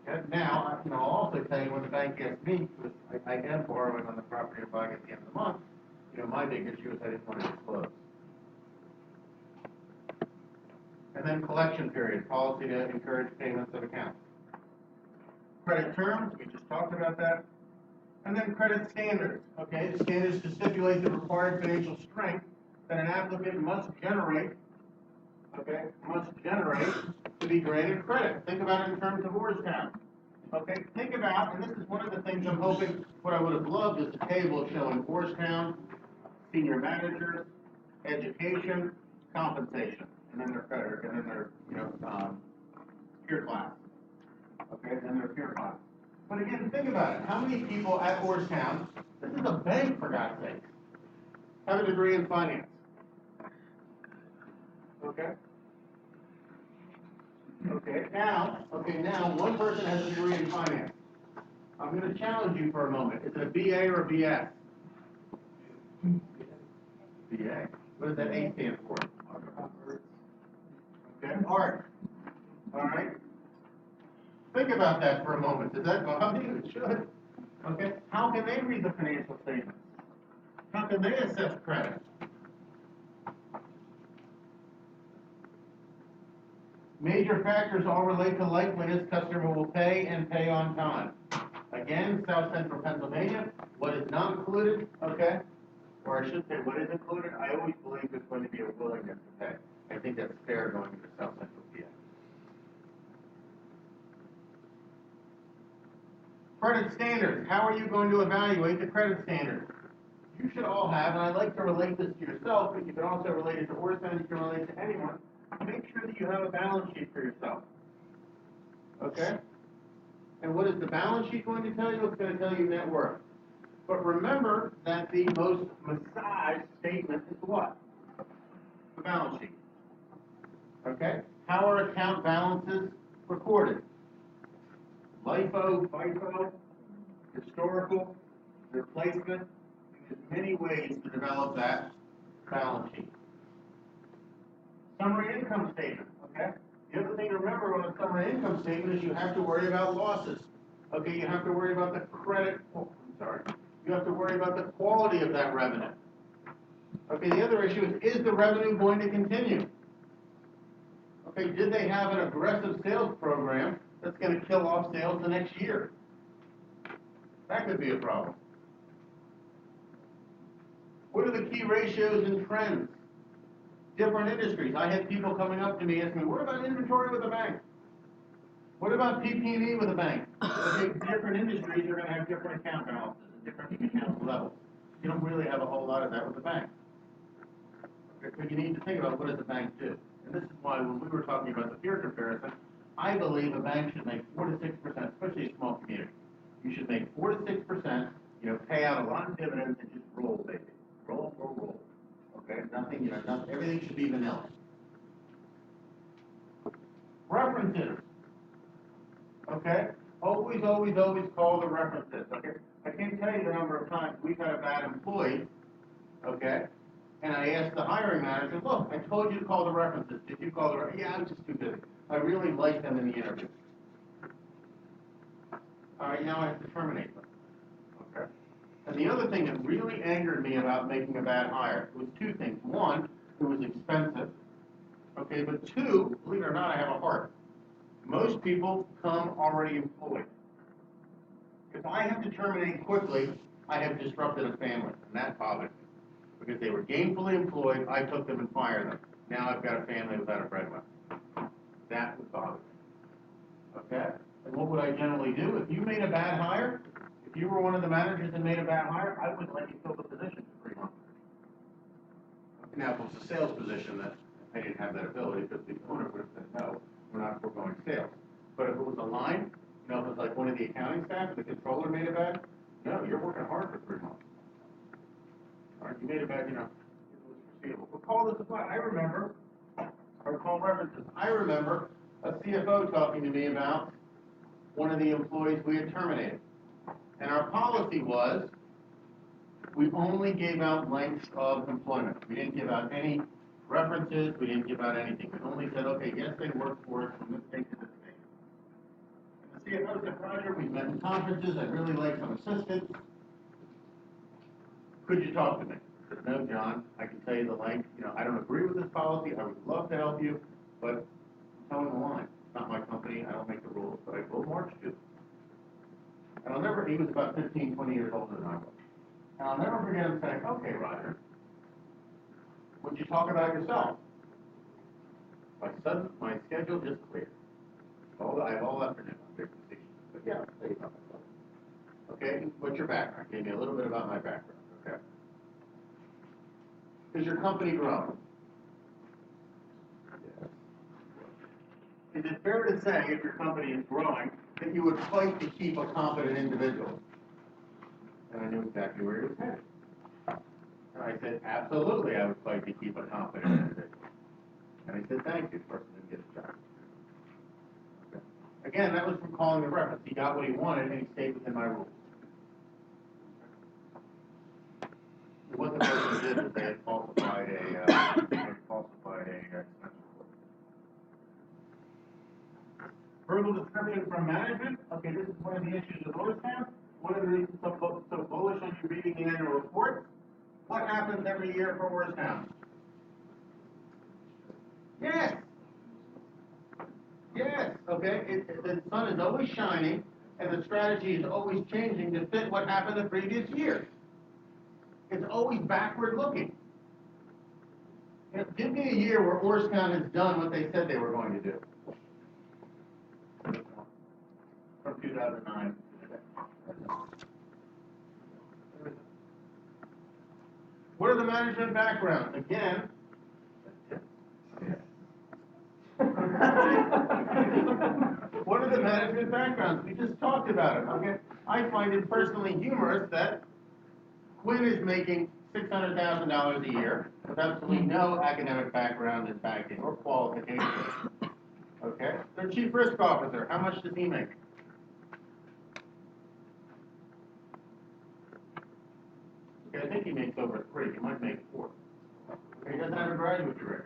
And now, I'll also tell you when the bank asks me, because I am borrowing on the property I'm buying at the end of the month, my big issue is I didn't want to disclose. And then collection period, policy to encourage payments of accounts. Credit terms, we just talked about that. And then credit standards, okay? The standards to stipulate the required financial strength that an applicant must generate to be granted credit. Think about it in terms of Orrstown. Okay, think about, and this is one of the things I'm hoping, what I would have loved is a table showing Orrstown, senior managers, education, compensation, and then their credit, and then their, peer class. Okay, and then their peer class. But again, think about it. How many people at Orrstown, this is a bank for God's sake, have a degree in finance? Okay? Okay, now, one person has a degree in finance. I'm going to challenge you for a moment. Is it a BA or a BS? BA. What does that A stand for? Okay, art. All right? Think about that for a moment. Does that bother you? It should. Okay, how can they read the financial statements? How can they assess credit? Major factors all relate to likeliness customer will pay and pay on time. Again, South Central Pennsylvania, what is not included, okay? Or I should say what is included, I always believe there's going to be a willingness to pay. I think that's fair going into South Central PA. Credit standards. How are you going to evaluate the credit standards? You should all have, and I like to relate this to yourself, but you can also relate it to Orson, you can relate it to anyone. Make sure that you have a balance sheet for yourself. Okay? And what is the balance sheet going to tell you? It's going to tell you net worth. But remember that the most massaged statement is what? The balance sheet. Okay? How are account balances recorded? LIFO, FIFO, historical, replacement. There's many ways to develop that balance sheet. Summary income statement, okay? The other thing to remember on a summary income statement is you have to worry about losses. Okay, you have to worry about the credit, you have to worry about the quality of that revenue. Okay, the other issue is the revenue going to continue? Okay, did they have an aggressive sales program that's going to kill off sales the next year? That could be a problem. What are the key ratios and trends? Different industries. I had people coming up to me asking me, what about inventory with a bank? What about PP&E with a bank? Okay, different industries are going to have different account balances and different account levels. You don't really have a whole lot of that with the bank. Okay, so you need to think about what does the bank do? And this is why when we were talking about the peer comparison, I believe a bank should make 4 to 6%, especially a small community. You should make 4 to 6%, pay out a lot of dividends and just roll, baby. Roll. Okay, nothing, everything should be vanilla. References. Okay, always call the references. Okay, I can't tell you the number of times we've had a bad employee. Okay, and I asked the hiring manager, look, I told you to call the references. Did you call the references? Yeah, I was just too busy. I really liked them in the interview. All right, now I have to terminate them. Okay. And the other thing that really angered me about making a bad hire was two things. One, it was expensive. Okay, but two, believe it or not, I have a heart. Most people come already employed. If I have to terminate quickly, I have disrupted a family, and that bothered me. Because they were gainfully employed, I took them and fired them. Now I've got a family without a breadwinner. That would bother me. Okay? And what would I generally do? If you made a bad hire, if you were one of the managers that made a bad hire, I wouldn't let you fill the position for 3 months. Now, if it was a sales position, that I didn't have that ability, because the owner would have said, no, we're going sales. But if it was a line, if it was like one of the accounting staff, the controller made a bad, no, you're working hard for 3 months. All right, you made a bad, it was foreseeable. But call the supply. Or call references. I remember a CFO talking to me about one of the employees we had terminated. And our policy was, we only gave out lengths of employment. We didn't give out any references, we didn't give out anything. We only said, okay, yes, they worked for us from this date to this date. And the CFO said, Roger, we've met in conferences, I'd really like some assistance. Could you talk to me? I said, no, John, I can tell you the length. I don't agree with this policy, I would love to help you, but I'm telling the line. It's not my company, I don't make the rules, but I will march to. And I'll never, he was about 15, 20 years older than I was. And I'll never forget him saying, okay, Roger, would you talk about yourself? My schedule just cleared. I have all afternoon. But yeah, I'll tell you about myself. Okay, what's your background? Give me a little bit about my background, okay? Is your company growing? Yes. Is it fair to say, if your company is growing, that you would fight to keep a competent individual? And I knew exactly where he was headed. And I said, absolutely, I would fight to keep a competent individual. And he said, thank you. The person didn't get a job. Okay. Again, that was from calling the reference. He got what he wanted, and he stayed within my rules. What the person did was they had falsified a expense report. Verbal description from management. Okay, this is one of the issues with Orrstown. One of the reasons so bullish on you reading the annual report. What happens every year for Orrstown? Yes. Yes. Okay. The sun is always shining, and the strategy is always changing to fit what happened the previous year. It's always backward looking. Give me a year where Orstown has done what they said they were going to do. From 2009 to today. What are the management backgrounds? Again, what are the management backgrounds? We just talked about it, okay? I find it personally humorous that Quinn is making $600,000 a year with absolutely no academic background in banking or qualifications. Okay? Their chief risk officer, how much does he make? Okay, I think he makes over 3. He might make 4. Okay, he doesn't have a graduate degree.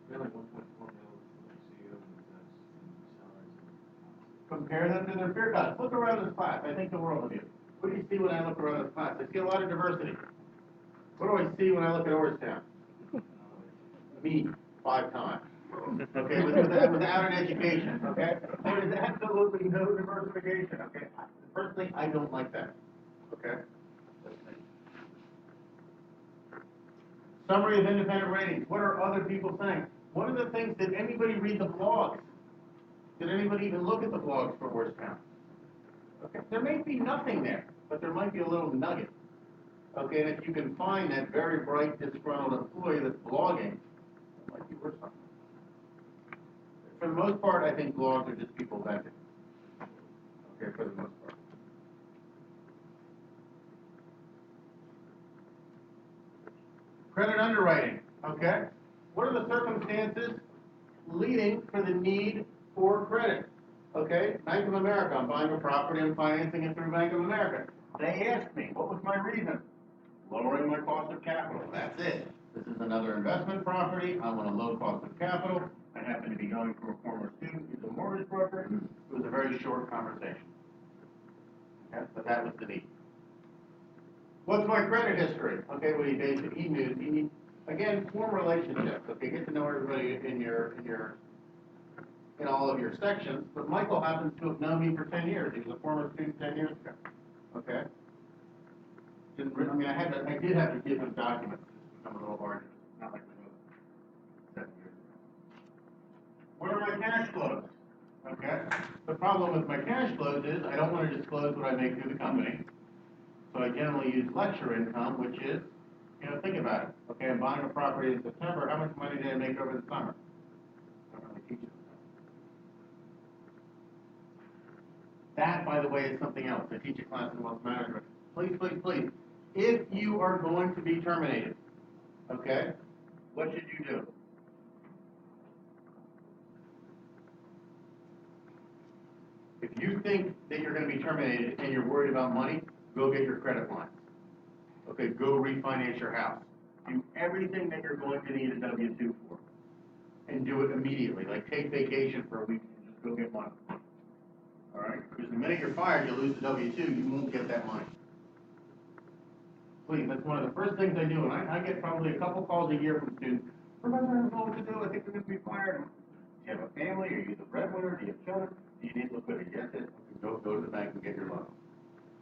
They're like 1.4 mil, CEO, and salaries. Compare them to their peer class. Look around this class. I think the world of you. What do you see when I look around this class? I see a lot of diversity. What do I see when I look at Orstown? Me, 5 times. Okay, without an education, okay? There is absolutely no diversification, okay? Personally, I don't like that, okay? Summary of independent ratings. What are other people saying? One of the things, did anybody read the blogs? Did anybody even look at the blogs for Orstown? Okay, there may be nothing there, but there might be a little nugget. Okay, and if you can find that very bright, disgruntled employee that's blogging, it might be worth something. For the most part, I think blogs are just people venting. Okay, for the most part. Credit underwriting, okay? What are the circumstances leading for the need for credit? Okay, Bank of America, I'm buying a property, I'm financing it through Bank of America. They asked me, what was my reason? Lowering my cost of capital, that's it. This is another investment property, I want a low cost of capital. I happen to be going to a former student who's a mortgage broker. It was a very short conversation. Okay, but that was the need. What's my credit history? Okay, well, you basically need, again, form relationships. Okay, get to know everybody in all of your sections. But Michael happens to have known me for 10 years. He was a former student 10 years ago. Okay. I did have to give him documents. It's become a little hard. It's not like we knew it 7 years ago. What are my cash flows? Okay. The problem with my cash flows is I don't want to disclose what I make through the company. So I generally use lecture income, which is, think about it. Okay, I'm buying a property in September. How much money did I make over the summer? I don't really teach it. That, by the way, is something else. I teach a class in wealth management. Please, please, please. If you are going to be terminated, okay, what should you do? If you think that you're going to be terminated and you're worried about money, go get your credit line. Okay, go refinance your house. Do everything that you're going to need a W-2 for. And do it immediately. Like take vacation for a week and just go get money. All right? Because the minute you're fired, you lose the W-2, you won't get that money. Please, that's one of the first things I do. And I get probably a couple calls a year from students. Professor, I don't know what to do. I think we're going to be fired. Do you have a family? Are you the breadwinner? Do you have children? Do you need liquidity? Yes, yes. Go to the bank and get your loan.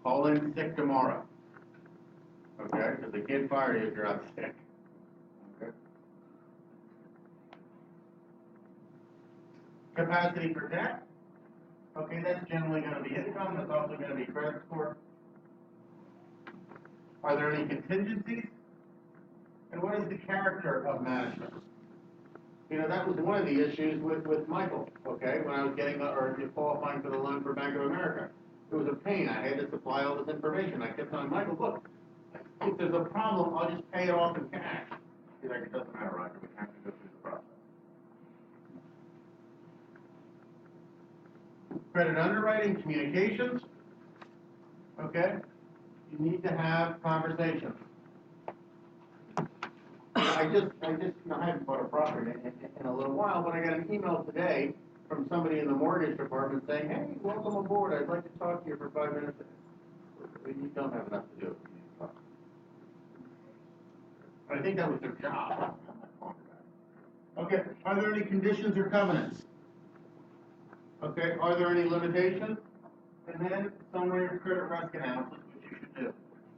Call in sick tomorrow. Okay? Because they can't fire you if you're out sick. Okay? Capacity for debt. Okay, that's generally going to be income. That's also going to be credit score. Are there any contingencies? And what is the character of management? That was one of the issues with Michael, okay, when I was qualifying for the loan for Bank of America. It was a pain. I had to supply all this information. I kept telling Michael, look, if there's a problem, I'll just pay it off in cash. He's like, it doesn't matter, Roger. We have to go through the process. Credit underwriting, communications, okay? You need to have conversations. I haven't bought a property in a little while, but I got an email today from somebody in the mortgage department saying, hey, welcome aboard. I'd like to talk to you for 5 minutes. You don't have enough to do. I think that was their job. Okay, are there any conditions or covenants? Okay, are there any limitations? And then summary of credit risk analysis, which you should do,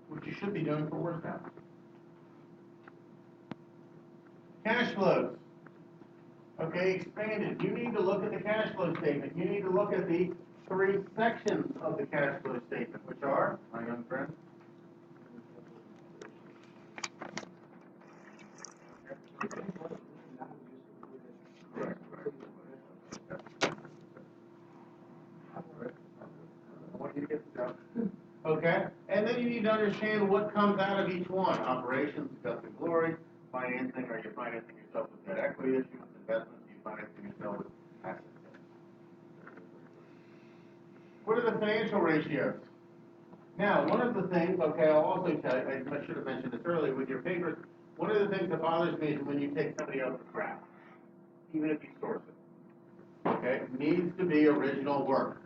which you should be doing for Orstown. Cash flows. Okay, expanded. You need to look at the cash flow statement. You need to look at the 3 sections of the cash flow statement, which are, my young friend, I want you to get the job. okay? And then you need to understand what comes out of each one. Operations, discuss and glory, financing, are you financing yourself with debt equity issues, investments, are you financing yourself with assets? What are the financial ratios? Now, one of the things, okay, I'll also tell you, I should have mentioned this earlier, with your papers, one of the things that bothers me is when you take somebody else's crap, even if you source it. Okay, it needs to be original work.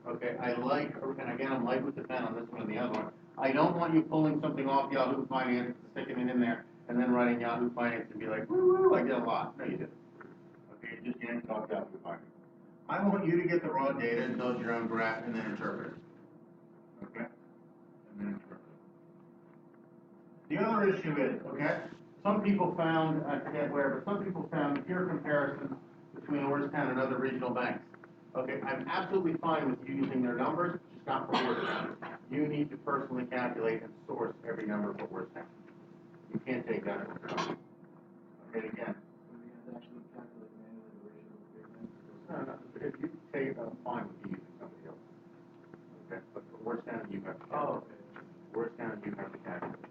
Okay, I like, and again, I'm like with the pen on this one and the other one. I don't want you pulling something off Yahoo Finance, sticking it in there, and then writing Yahoo Finance and be like, woo, I get a lot. No, you didn't. Okay, you just yanked off Yahoo Finance. I want you to get the raw data and build your own graph and then interpret it. Okay? And then interpret it. The other issue is, okay, some people found, I forget where, but some people found peer comparisons between Orrstown and other regional banks. Okay, I'm absolutely fine with you using their numbers, just not for Orrstown. You need to personally calculate and source every number for Orrstown. You can't take that into account. Okay, again. We have to actually calculate manually the ratio of the payment. No, if you take, I'm fine with you using somebody else. Okay, but for Orrstown, you have to calculate. Orrstown, you have to calculate.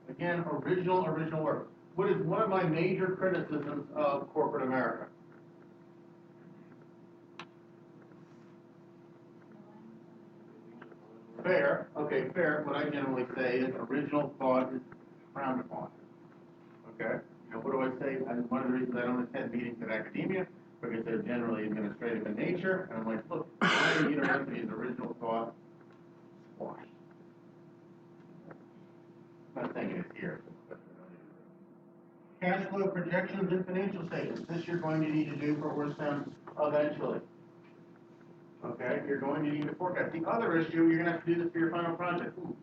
Again, original work. What is one of my major criticisms of corporate America? Fair, okay, fair. What I generally say is original thought is frowned upon. Okay? You know, what do I say? And one of the reasons I don't attend meetings in academia, because they're generally administrative in nature, and I'm like, look, my university is original thought squash. I'm not saying it's here. Cash flow projections and financial statements. This you're going to need to do for Orrstown eventually. Okay, you're going to need to forecast. The other issue, you're going to have to do this for your final project. Ooh.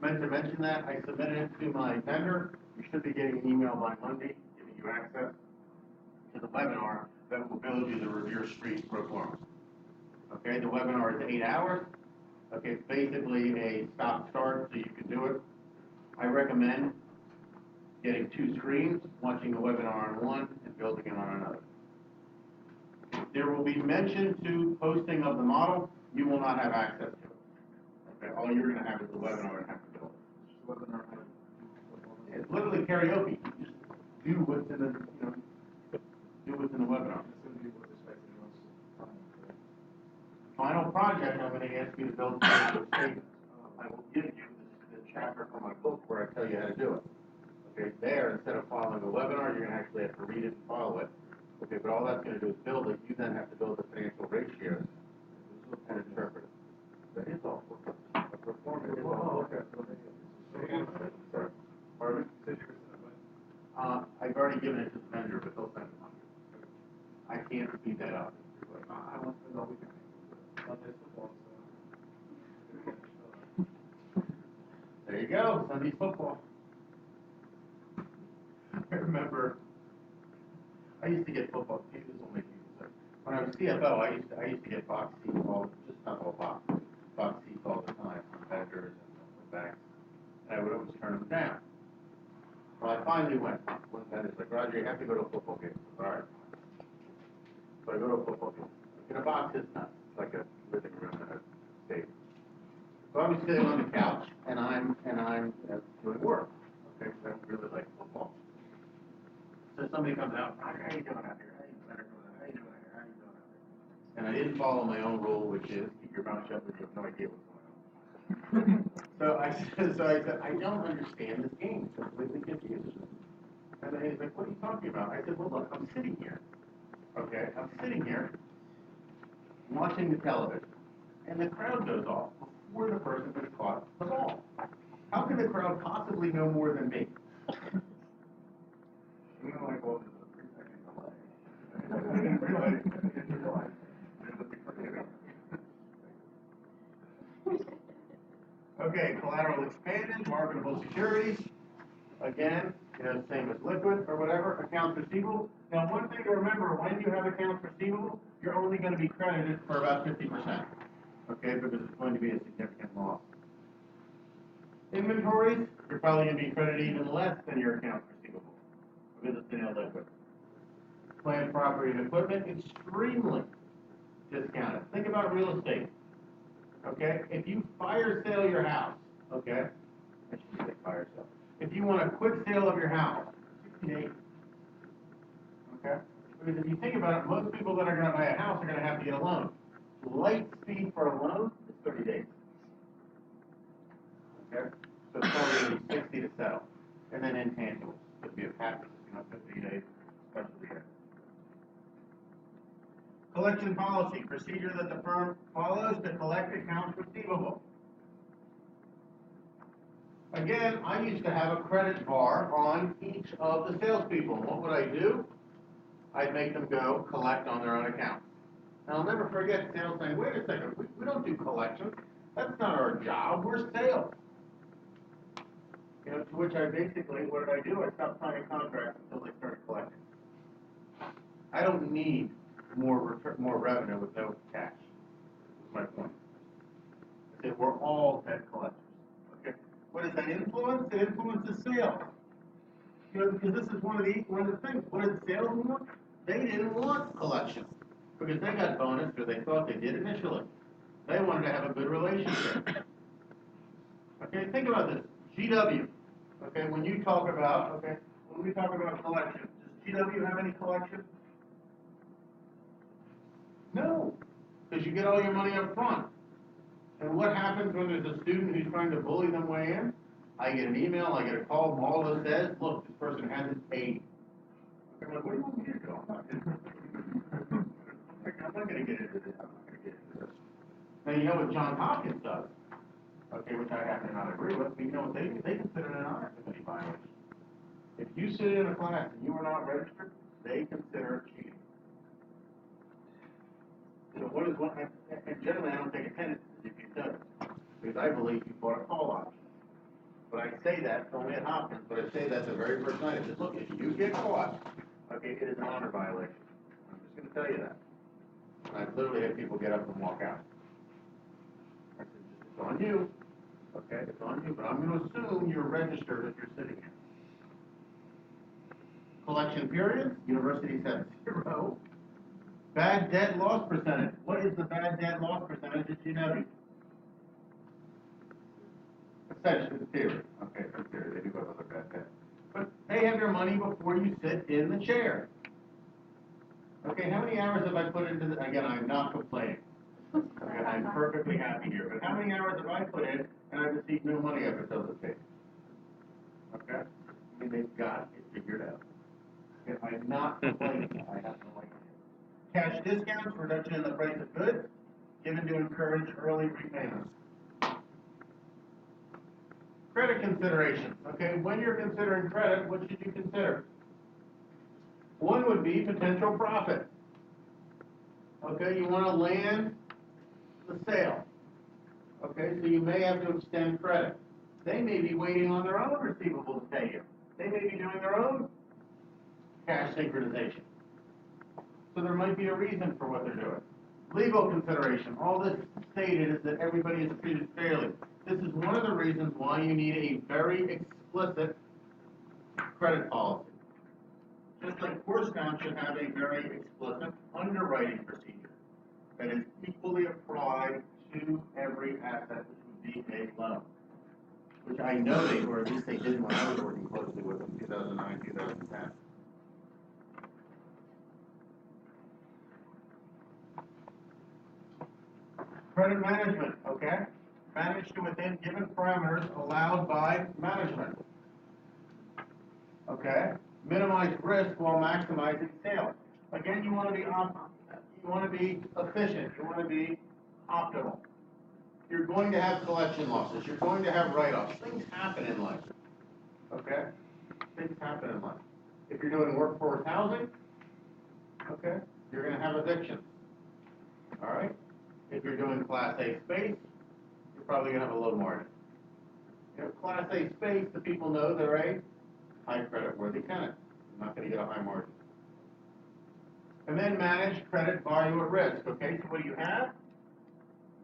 Meant to mention that, I submitted it to my vendor. You should be getting an email by Monday giving you access to the webinar that will build you the Revere Street pro forma. Okay, the webinar is 8 hours. Okay, it's basically a stop-start so you can do it. I recommend getting 2 screens, watching the webinar on one and building it on another. There will be mention to posting of the model. You will not have access to it. Okay, all you're going to have is the webinar and have to build it. Webinar. It's literally karaoke. You just do what's in the, do what's in the webinar. It's going to be with respect to most Final project, I'm going to ask you to build a statement. I will give you the chapter from my book where I tell you how to do it. Okay, there, instead of following a webinar, you're going to actually have to read it and follow it. Okay, but all that's going to do is build it. You then have to build the financial ratios and interpret it. That is all. Performance is all. Sorry. Pardon me? I've already given it to the vendor, but they'll send it on you. I can't speed that up. I want to know we can on this football, so. There you go, Sunday football. I remember, I used to get football, this will make you sick. When I was CFO, I used to get box seats just not all box seats all the time, from vendors and from banks. And I would always turn them down. Well, I finally went. One vendor's like, Roger, you have to go to a football game. All right. So I go to a football game. In a box is nuts. It's like a living room in a stadium. So I'm sitting on the couch and I'm doing work. Okay, because I don't really like football. So somebody comes out, Roger, how you doing out here? How you doing out here? How you doing out here? And I didn't follow my own rule, which is keep your mouth shut when you have no idea what's going on. So I said, I don't understand this game. It's completely confuses me. And then he's like, what are you talking about? I said, well, look, I'm sitting here. Okay, I'm sitting here watching the television, and the crowd goes off before the person has caught the ball. How can the crowd possibly know more than me? You know, like, well, there's a 3-second delay. I didn't realize Okay, collateral expanded, marketable securities. Again, Same as liquid or whatever, accounts receivable. Now, one thing to remember, when you have accounts receivable, you're only gonna be credited for about 50%, okay, because it's going to be a significant loss. Inventories, you're probably gonna be credited even less than your accounts receivable, because it's in a liquid. Plant, property, and equipment, extremely discounted. Think about real estate, okay? If you fire sale your house, okay? I shouldn't say fire sale. If you want a quick sale of your house, 60 days, okay? Because if you think about it, most people that are gonna buy a house are gonna have to get a loan. Light speed for a loan is 30 days. Okay? So it's probably gonna be 60 to settle. And then intangibles, could be a patent, 50 days, special year. Collection policy, procedure that the firm follows to collect accounts receivable. Again, I used to have a credit bar on each of the salespeople. And what would I do? I'd make them go collect on their own account. And I'll never forget sales saying, wait a second, we don't do collections. That's not our job, we're sales. To which I basically, what did I do? I stopped signing contracts until they started collecting. I don't need more revenue with no cash. That's my point. I said we're all debt collectors. Okay. What does that influence? It influences sales. Because this is one of the things. What did sales want? They didn't want collection because they got bonus or they thought they did initially. They wanted to have a good relationship. Okay, think about this. GW. Okay, when we talk about collection, does GW have any collection? No, because you get all your money up front. And what happens when there's a student who's trying to bully them way in? I get an email, I get a call, Maldo says, look, this person hasn't paid. I'm like, what do you want me to do? I'm not going to get into this. Now, you know what Johns Hopkins does, okay, which I happen to not agree with, but you know what they do? They consider it an honor committee violation. If you sit in a class and you are not registered, they consider it cheating. So what is one, and generally I don't take attendance if you do, because I believe you bought a call option. But I say that only at Hopkins, but I say that the very first night. I said, look, if you get caught, okay, it is an honor violation. I'm just going to tell you that. And I've literally had people get up and walk out. I said, it's on you. Okay, it's on you, but I'm going to assume you're registered if you're sitting here. Collection period, universities have 0. Bad debt loss percentage. What is the bad debt loss percentage at GW? Essentially, the theory. Okay, the theory. They do have other bad debt. But they have your money before you sit in the chair. Okay, how many hours have I put into this? Again, I'm not complaining. Okay, I'm perfectly happy here. But how many hours have I put in and I've received no money after so paid? Okay? I mean, they've got it figured out. Okay, I'm not complaining. I have no idea. Cash discounts, reduction in the price of goods, given to encourage early repayments. Credit considerations. Okay, when you're considering credit, what should you consider? One would be potential profit. Okay, you want to land the sale. Okay, so you may have to extend credit. They may be waiting on their own receivable to pay you. They may be doing their own cash synchronization. So there might be a reason for what they're doing. Legal consideration. All this stated is that everybody is treated fairly. This is one of the reasons why you need a very explicit credit policy. Just like Corstown should have a very explicit underwriting procedure that is equally applied to every asset, which would be a loan. Which I know they, or at least they did when I was working closely with them, 2009, 2010. Credit management, okay? Managed to within given parameters allowed by management. Okay? Minimize risk while maximizing sales. Again, you want to be efficient. You want to be optimal. You're going to have collection losses. You're going to have write-offs. Things happen in life. Okay? Things happen in life. If you're doing workforce housing, okay, you're going to have evictions. All right? If you're doing Class A space, you're probably going to have a low margin. Class A space, the people know they're a high credit-worthy tenants. I'm not gonna get a high margin. And then manage credit value at risk, okay? So what do you have?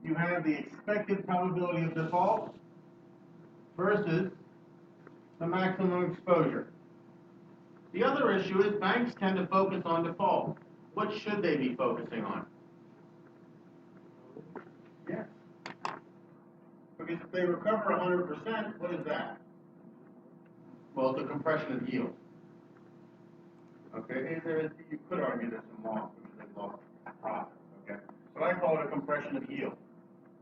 You have the expected probability of default versus the maximum exposure. The other issue is banks tend to focus on default. What should they be focusing on? Yes. Because if they recover 100%, what is that? Well, it's a compression of yield. Okay, you could argue there's some loss because they lost profit, okay? But I call it a compression of yield.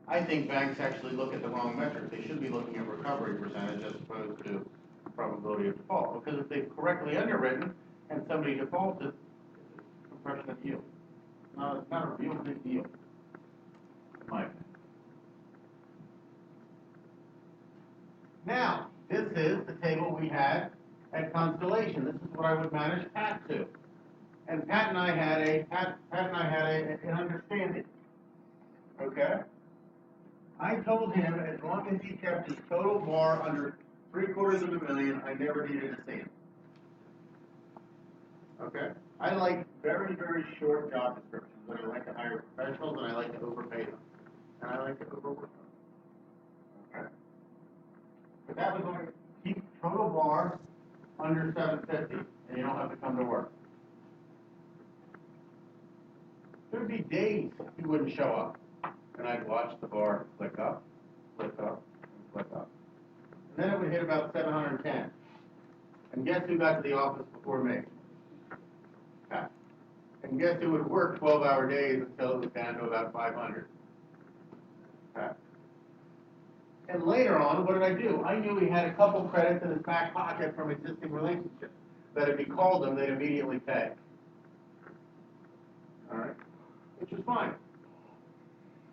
I think banks actually look at the wrong metric. They should be looking at recovery percentage as opposed to probability of default. Because if they've correctly underwritten and somebody defaults, it's a compression of yield. No, it's not a real big deal, in my opinion. Now, this is the table we had at Constellation. This is what I would manage Pat to. And Pat and I had an understanding. Okay? I told him as long as he kept his total bar under $750,000, I never needed to see him. Okay? I like very, very short job descriptions, but I like to hire professionals and I like to overpay them. And I like to overwork them. Okay? But that was only keep total bar under 750, and you don't have to come to work. There'd be days he wouldn't show up, and I'd watch the bar flick up, and flick up. And then it would hit about 710. And guess who got to the office before me? Pat. And guess who would work 12-hour days until it was down to about 500? Pat. And later on, what did I do? I knew he had a couple credits in his back pocket from existing relationships that if he called them, they'd immediately pay. All right? Which is fine.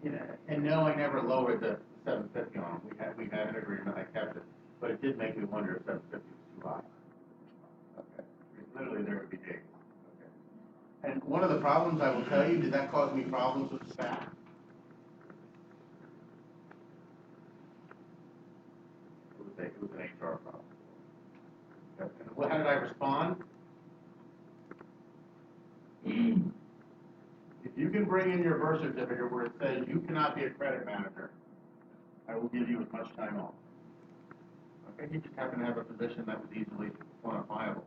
You know, and no, I never lowered the 750 on him. We had an agreement, I kept it. But it did make me wonder if 750 was too high. Okay. Literally, there would be days. Okay. And one of the problems I will tell you, did that cause me problems with staff? It was an HR problem. Okay. And how did I respond? If you can bring in your birth certificate where it says you cannot be a credit manager, I will give you as much time off. Okay, you just happen to have a position that was easily quantifiable.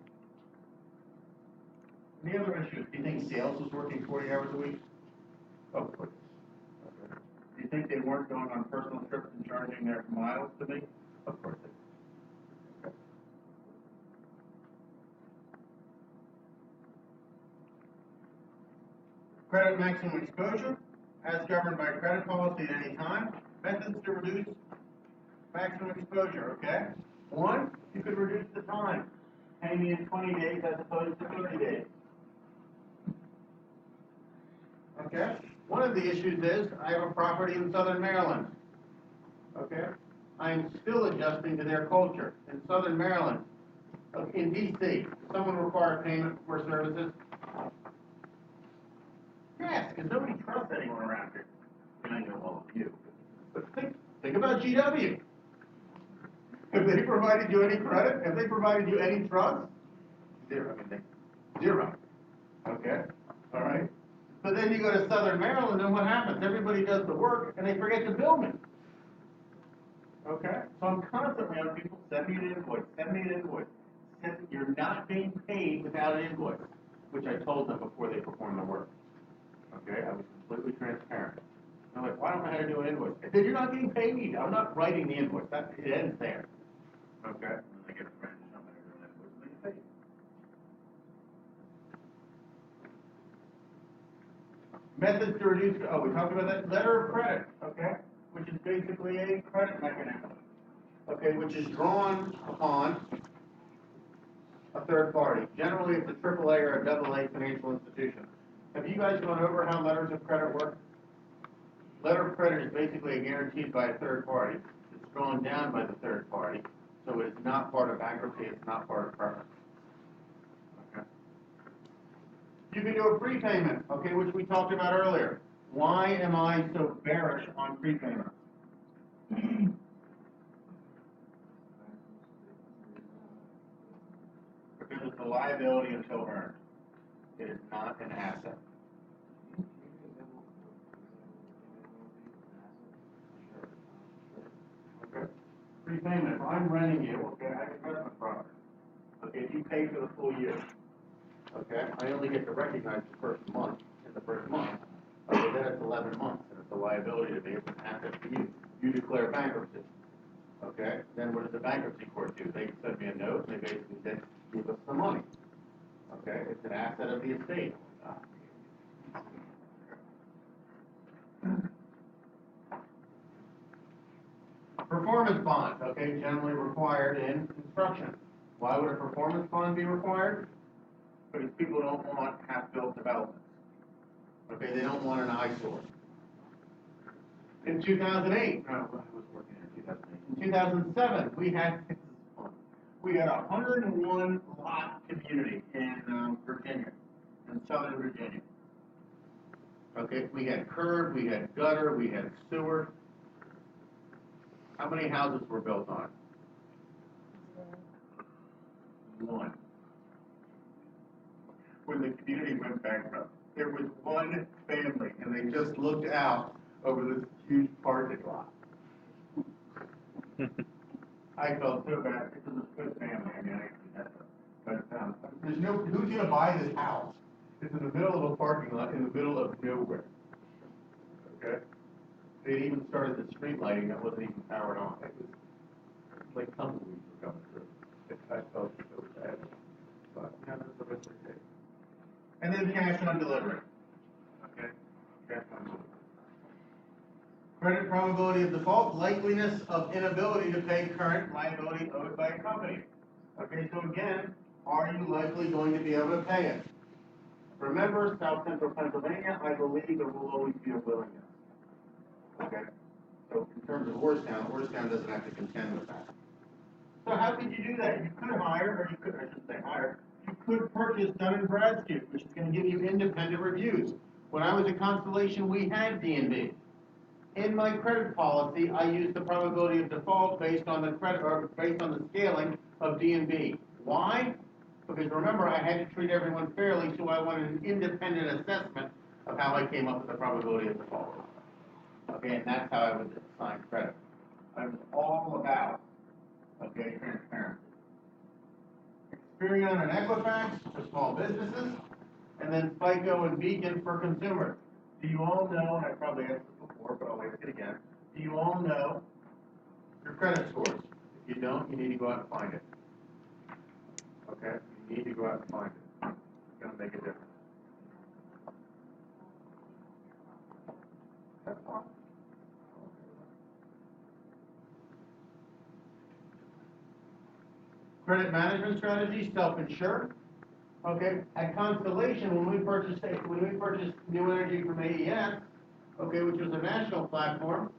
And the other issue, do you think sales was working 40 hours a week? Of course. Okay. Do you think they weren't going on personal trips and charging their miles to me? Of course they did. Okay. Credit maximum exposure, as governed by credit policy at any time. Methods to reduce maximum exposure, okay? One, you could reduce the time. Pay me in 20 days as opposed to 30 days. Okay? One of the issues is I have a property in Southern Maryland. Okay? I am still adjusting to their culture. In Southern Maryland, in D.C., someone require payment for services? Yes, because nobody trusts anyone around here. And I know all of you. But think about GW. Have they provided you any credit? Have they provided you any trust? Zero. Zero. Okay? All right? But then you go to Southern Maryland, and what happens? Everybody does the work, and they forget to bill me. Okay? So I'm constantly on people, send me an invoice, send me an invoice. You're not being paid without an invoice, which I told them before they performed the work. Okay? I was completely transparent. I'm like, why don't I know how to do an invoice? I said, you're not getting paid. I'm not writing the invoice. It ends there. Okay? And I get a friend to tell me to do an invoice, and they get paid. Methods to reduce, we talked about that letter of credit, okay, which is basically a credit mechanism, okay, which is drawn upon a third party. Generally, it's a AAA or a AA financial institution. Have you guys gone over how letters of credit work? Letter of credit is basically guaranteed by a third party. It's drawn down by the third party, so it's not part of bankruptcy, it's not part of preference. You can do a prepayment, okay, which we talked about earlier. Why am I so bearish on prepayment? because it's a liability until earned. It is not an asset. Okay. Prepayment, if I'm renting you, okay, I have investment property. Okay, you pay for the full year. Okay, I only get to recognize the first month, in the first month. Okay, then it's 11 months, and it's a liability to me, it's an asset to you. You declare bankruptcy. Okay, then what does the bankruptcy court do? They send me a note, and they basically say, give us the money. Okay, it's an asset of the estate. Performance bond, okay, generally required in construction. Why would a performance bond be required? Because people don't want half-built developments. Okay, they don't want an eyesore. In 2008, no, I was working in 2008. In 2007, we had a 101 lot community in Virginia, in Southern Virginia. Okay, we had curb, we had gutter, we had sewer. How many houses were built on it? One. When the community went bankrupt, there was one family, and they just looked out over this huge parking lot. I felt so bad. This is a good family. I mean, but there's no, who's going to buy this house? It's in the middle of a parking lot, in the middle of nowhere. Okay? They even started the street lighting that wasn't even powered on. It was like tumbleweeds were coming through. I felt so bad. But, yeah, that's the risk they take. And then cash on delivery. Okay? Cash on delivery. Credit probability of default, likeliness of inability to pay current liability owed by a company. Okay, so again, are you likely going to be able to pay it? Remember, South Central Pennsylvania, I believe there will always be a willingness. Okay, so in terms of Orrstown doesn't have to contend with that. So how could you do that? You could hire, or you could, I shouldn't say hire, you could purchase Dun & Bradstreet, which is going to give you independent reviews. When I was at Constellation, we had D&B. In my credit policy, I used the probability of default based on the credit, or based on the scaling of D&B. Why? Because remember, I had to treat everyone fairly, so I wanted an independent assessment of how I came up with the probability of default. Okay, and that's how I would assign credit. I was all about, okay, transparency. Experian and Equifax for small businesses, and then FICO and Beacon for consumers. Do you all know, and I probably asked this before, but I'll ask it again, do you all know your credit scores? If you don't, you need to go out and find it. Okay? You need to go out and find it. It's going to make a difference. That's all. Credit management strategy, self-insure. Okay, at Constellation, when we purchased New Energy from AES, okay, which was a national platform,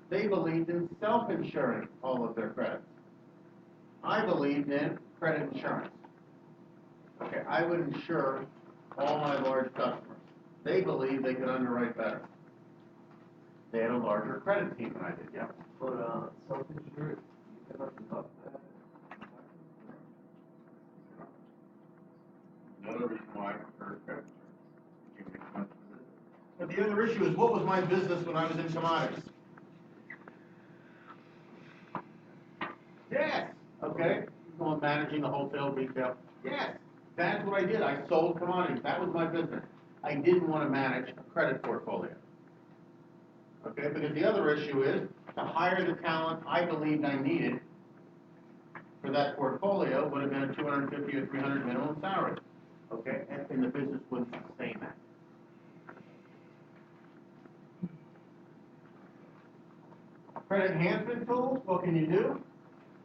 they believed in self-insuring all of their credits. I believed in credit insurance. Okay, I would insure all my large customers. They believed they could underwrite better. They had a larger credit team than I did, yeah. But self-insured, you cannot deduct that. Another reason why I prefer credit insurance. But the other issue is, what was my business when I was in commodities? Yes. Okay. Going managing the wholesale, retail. Yes. That's what I did. I sold commodities. That was my business. I didn't want to manage a credit portfolio. Okay. Because the other issue is, to hire the talent I believed I needed for that portfolio would have been a 250 or 300 minimum salary. Okay, and the business wouldn't sustain that. Credit enhancement tools, what can you do?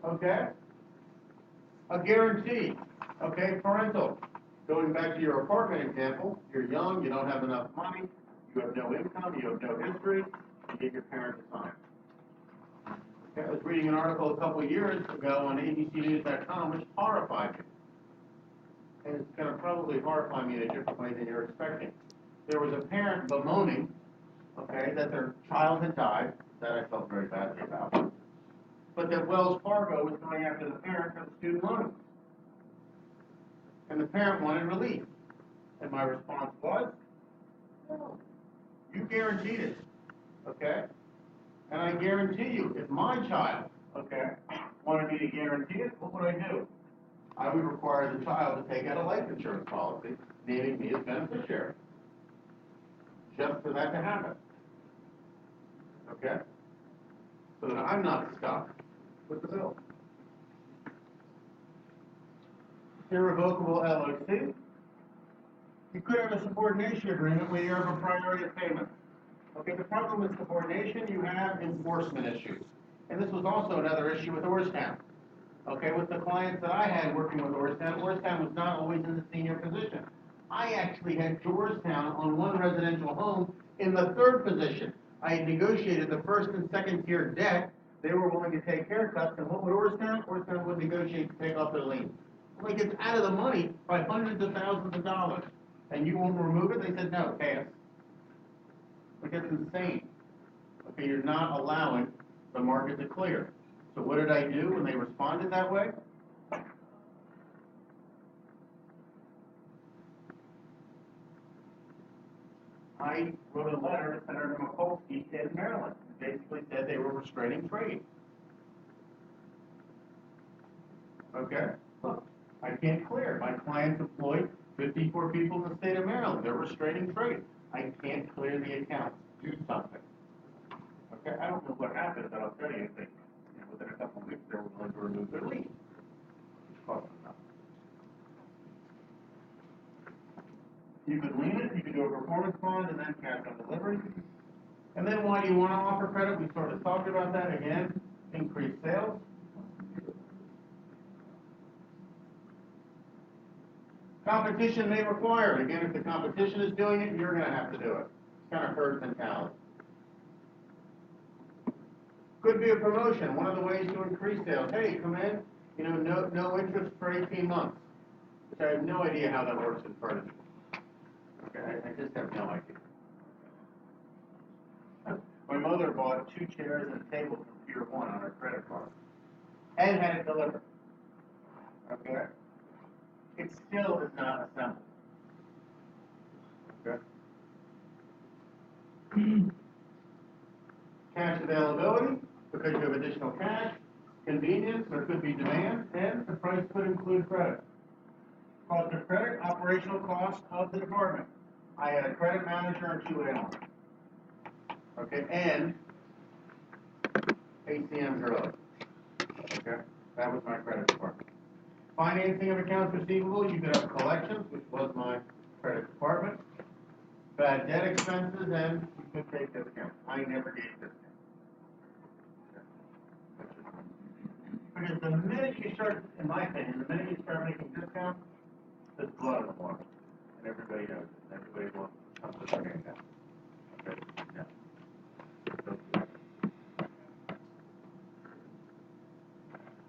Okay. A guarantee. Okay, parental. Going back to your apartment example, you're young, you don't have enough money, you have no income, you have no history, you get your parents to sign. Okay, I was reading an article a couple of years ago on abcnews.com, which horrified me. And it's going to probably horrify me in a different way than you're expecting. There was a parent bemoaning, okay, that their child had died, that I felt very badly about, but that Wells Fargo was going after the parent for the student loans. and the parent wanted relief. And my response was, no, you guaranteed it, okay? And I guarantee you, if my child, okay, wanted me to guarantee it, what would I do? I would require the child to take out a life insurance policy, naming me as beneficiary. Just for that to happen. Okay? So that I'm not stuck with the bill. Irrevocable LOC. You could have a subordination agreement where you have a priority of payment. Okay, the problem with subordination, you have enforcement issues. And this was also another issue with Orrstown. Okay, with the clients that I had working with Orrstown was not always in the senior position. I actually had Georgetown on one residential home in the third position. I had negotiated the first and second tier debt. They were willing to take haircuts, and what would Orrstown? Orrstown would negotiate to take off their lien. Like, it's out of the money by hundreds of thousands of dollars. And you won't remove it? They said, no, pay us. Like, that's insane. Okay, you're not allowing the market to clear. So what did I do when they responded that way? I wrote a letter to Senator Mikulski in Maryland. It basically said they were restraining trade. Okay? Look, I can't clear. My clients employed 54 people in the state of Maryland. They're restraining trade. I can't clear the accounts. Do something. Okay? I don't know what happened, but I'll tell you, within a couple of weeks, they were willing to remove their lien. Which cost them nothing. You could lien it, you could do a performance bond, and then cash on delivery. And then why do you want to offer credit? We sort of talked about that again. Increased sales. Competition may require it. Again, if the competition is doing it, you're going to have to do it. It's kind of herd mentality. Could be a promotion. One of the ways to increase sales. Hey, come in, no interest for 18 months. Which I have no idea how that works in furniture. Okay, I just have no idea. My mother bought 2 chairs and a table from Pier 1 on her credit card. And had it delivered. Okay? It still is not assembled. Okay? Cash availability, because you have additional cash, convenience, there could be demand, and the price could include credit. Cost of credit, operational cost of the department. I had a credit manager and 2 analysts. Okay, and ACM Gorilla. Okay, that was my credit department. Financing of accounts receivable, you could have collections, which was my credit department. Bad debt expenses, and you could take discounts. I never gave discounts. Because the minute you start, in my opinion, the minute you start making discounts, there's blood in the water. And everybody knows it. Everybody wants something to bring down. Okay? Yeah.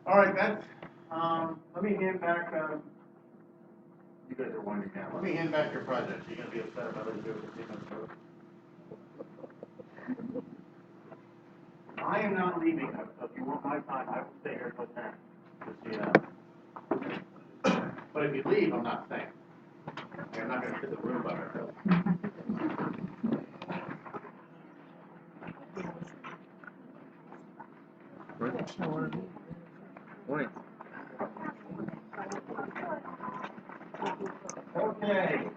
All right, that's, let me hand back, you guys are winding down. Let me hand back your project. You're going to be upset if I let you do it 15 minutes early. I am not leaving, so if you want my time, I will stay here till 10. Just so you know. But if you leave, I'm not staying. Okay, I'm not going to sit in the room by myself. Wait. Okay.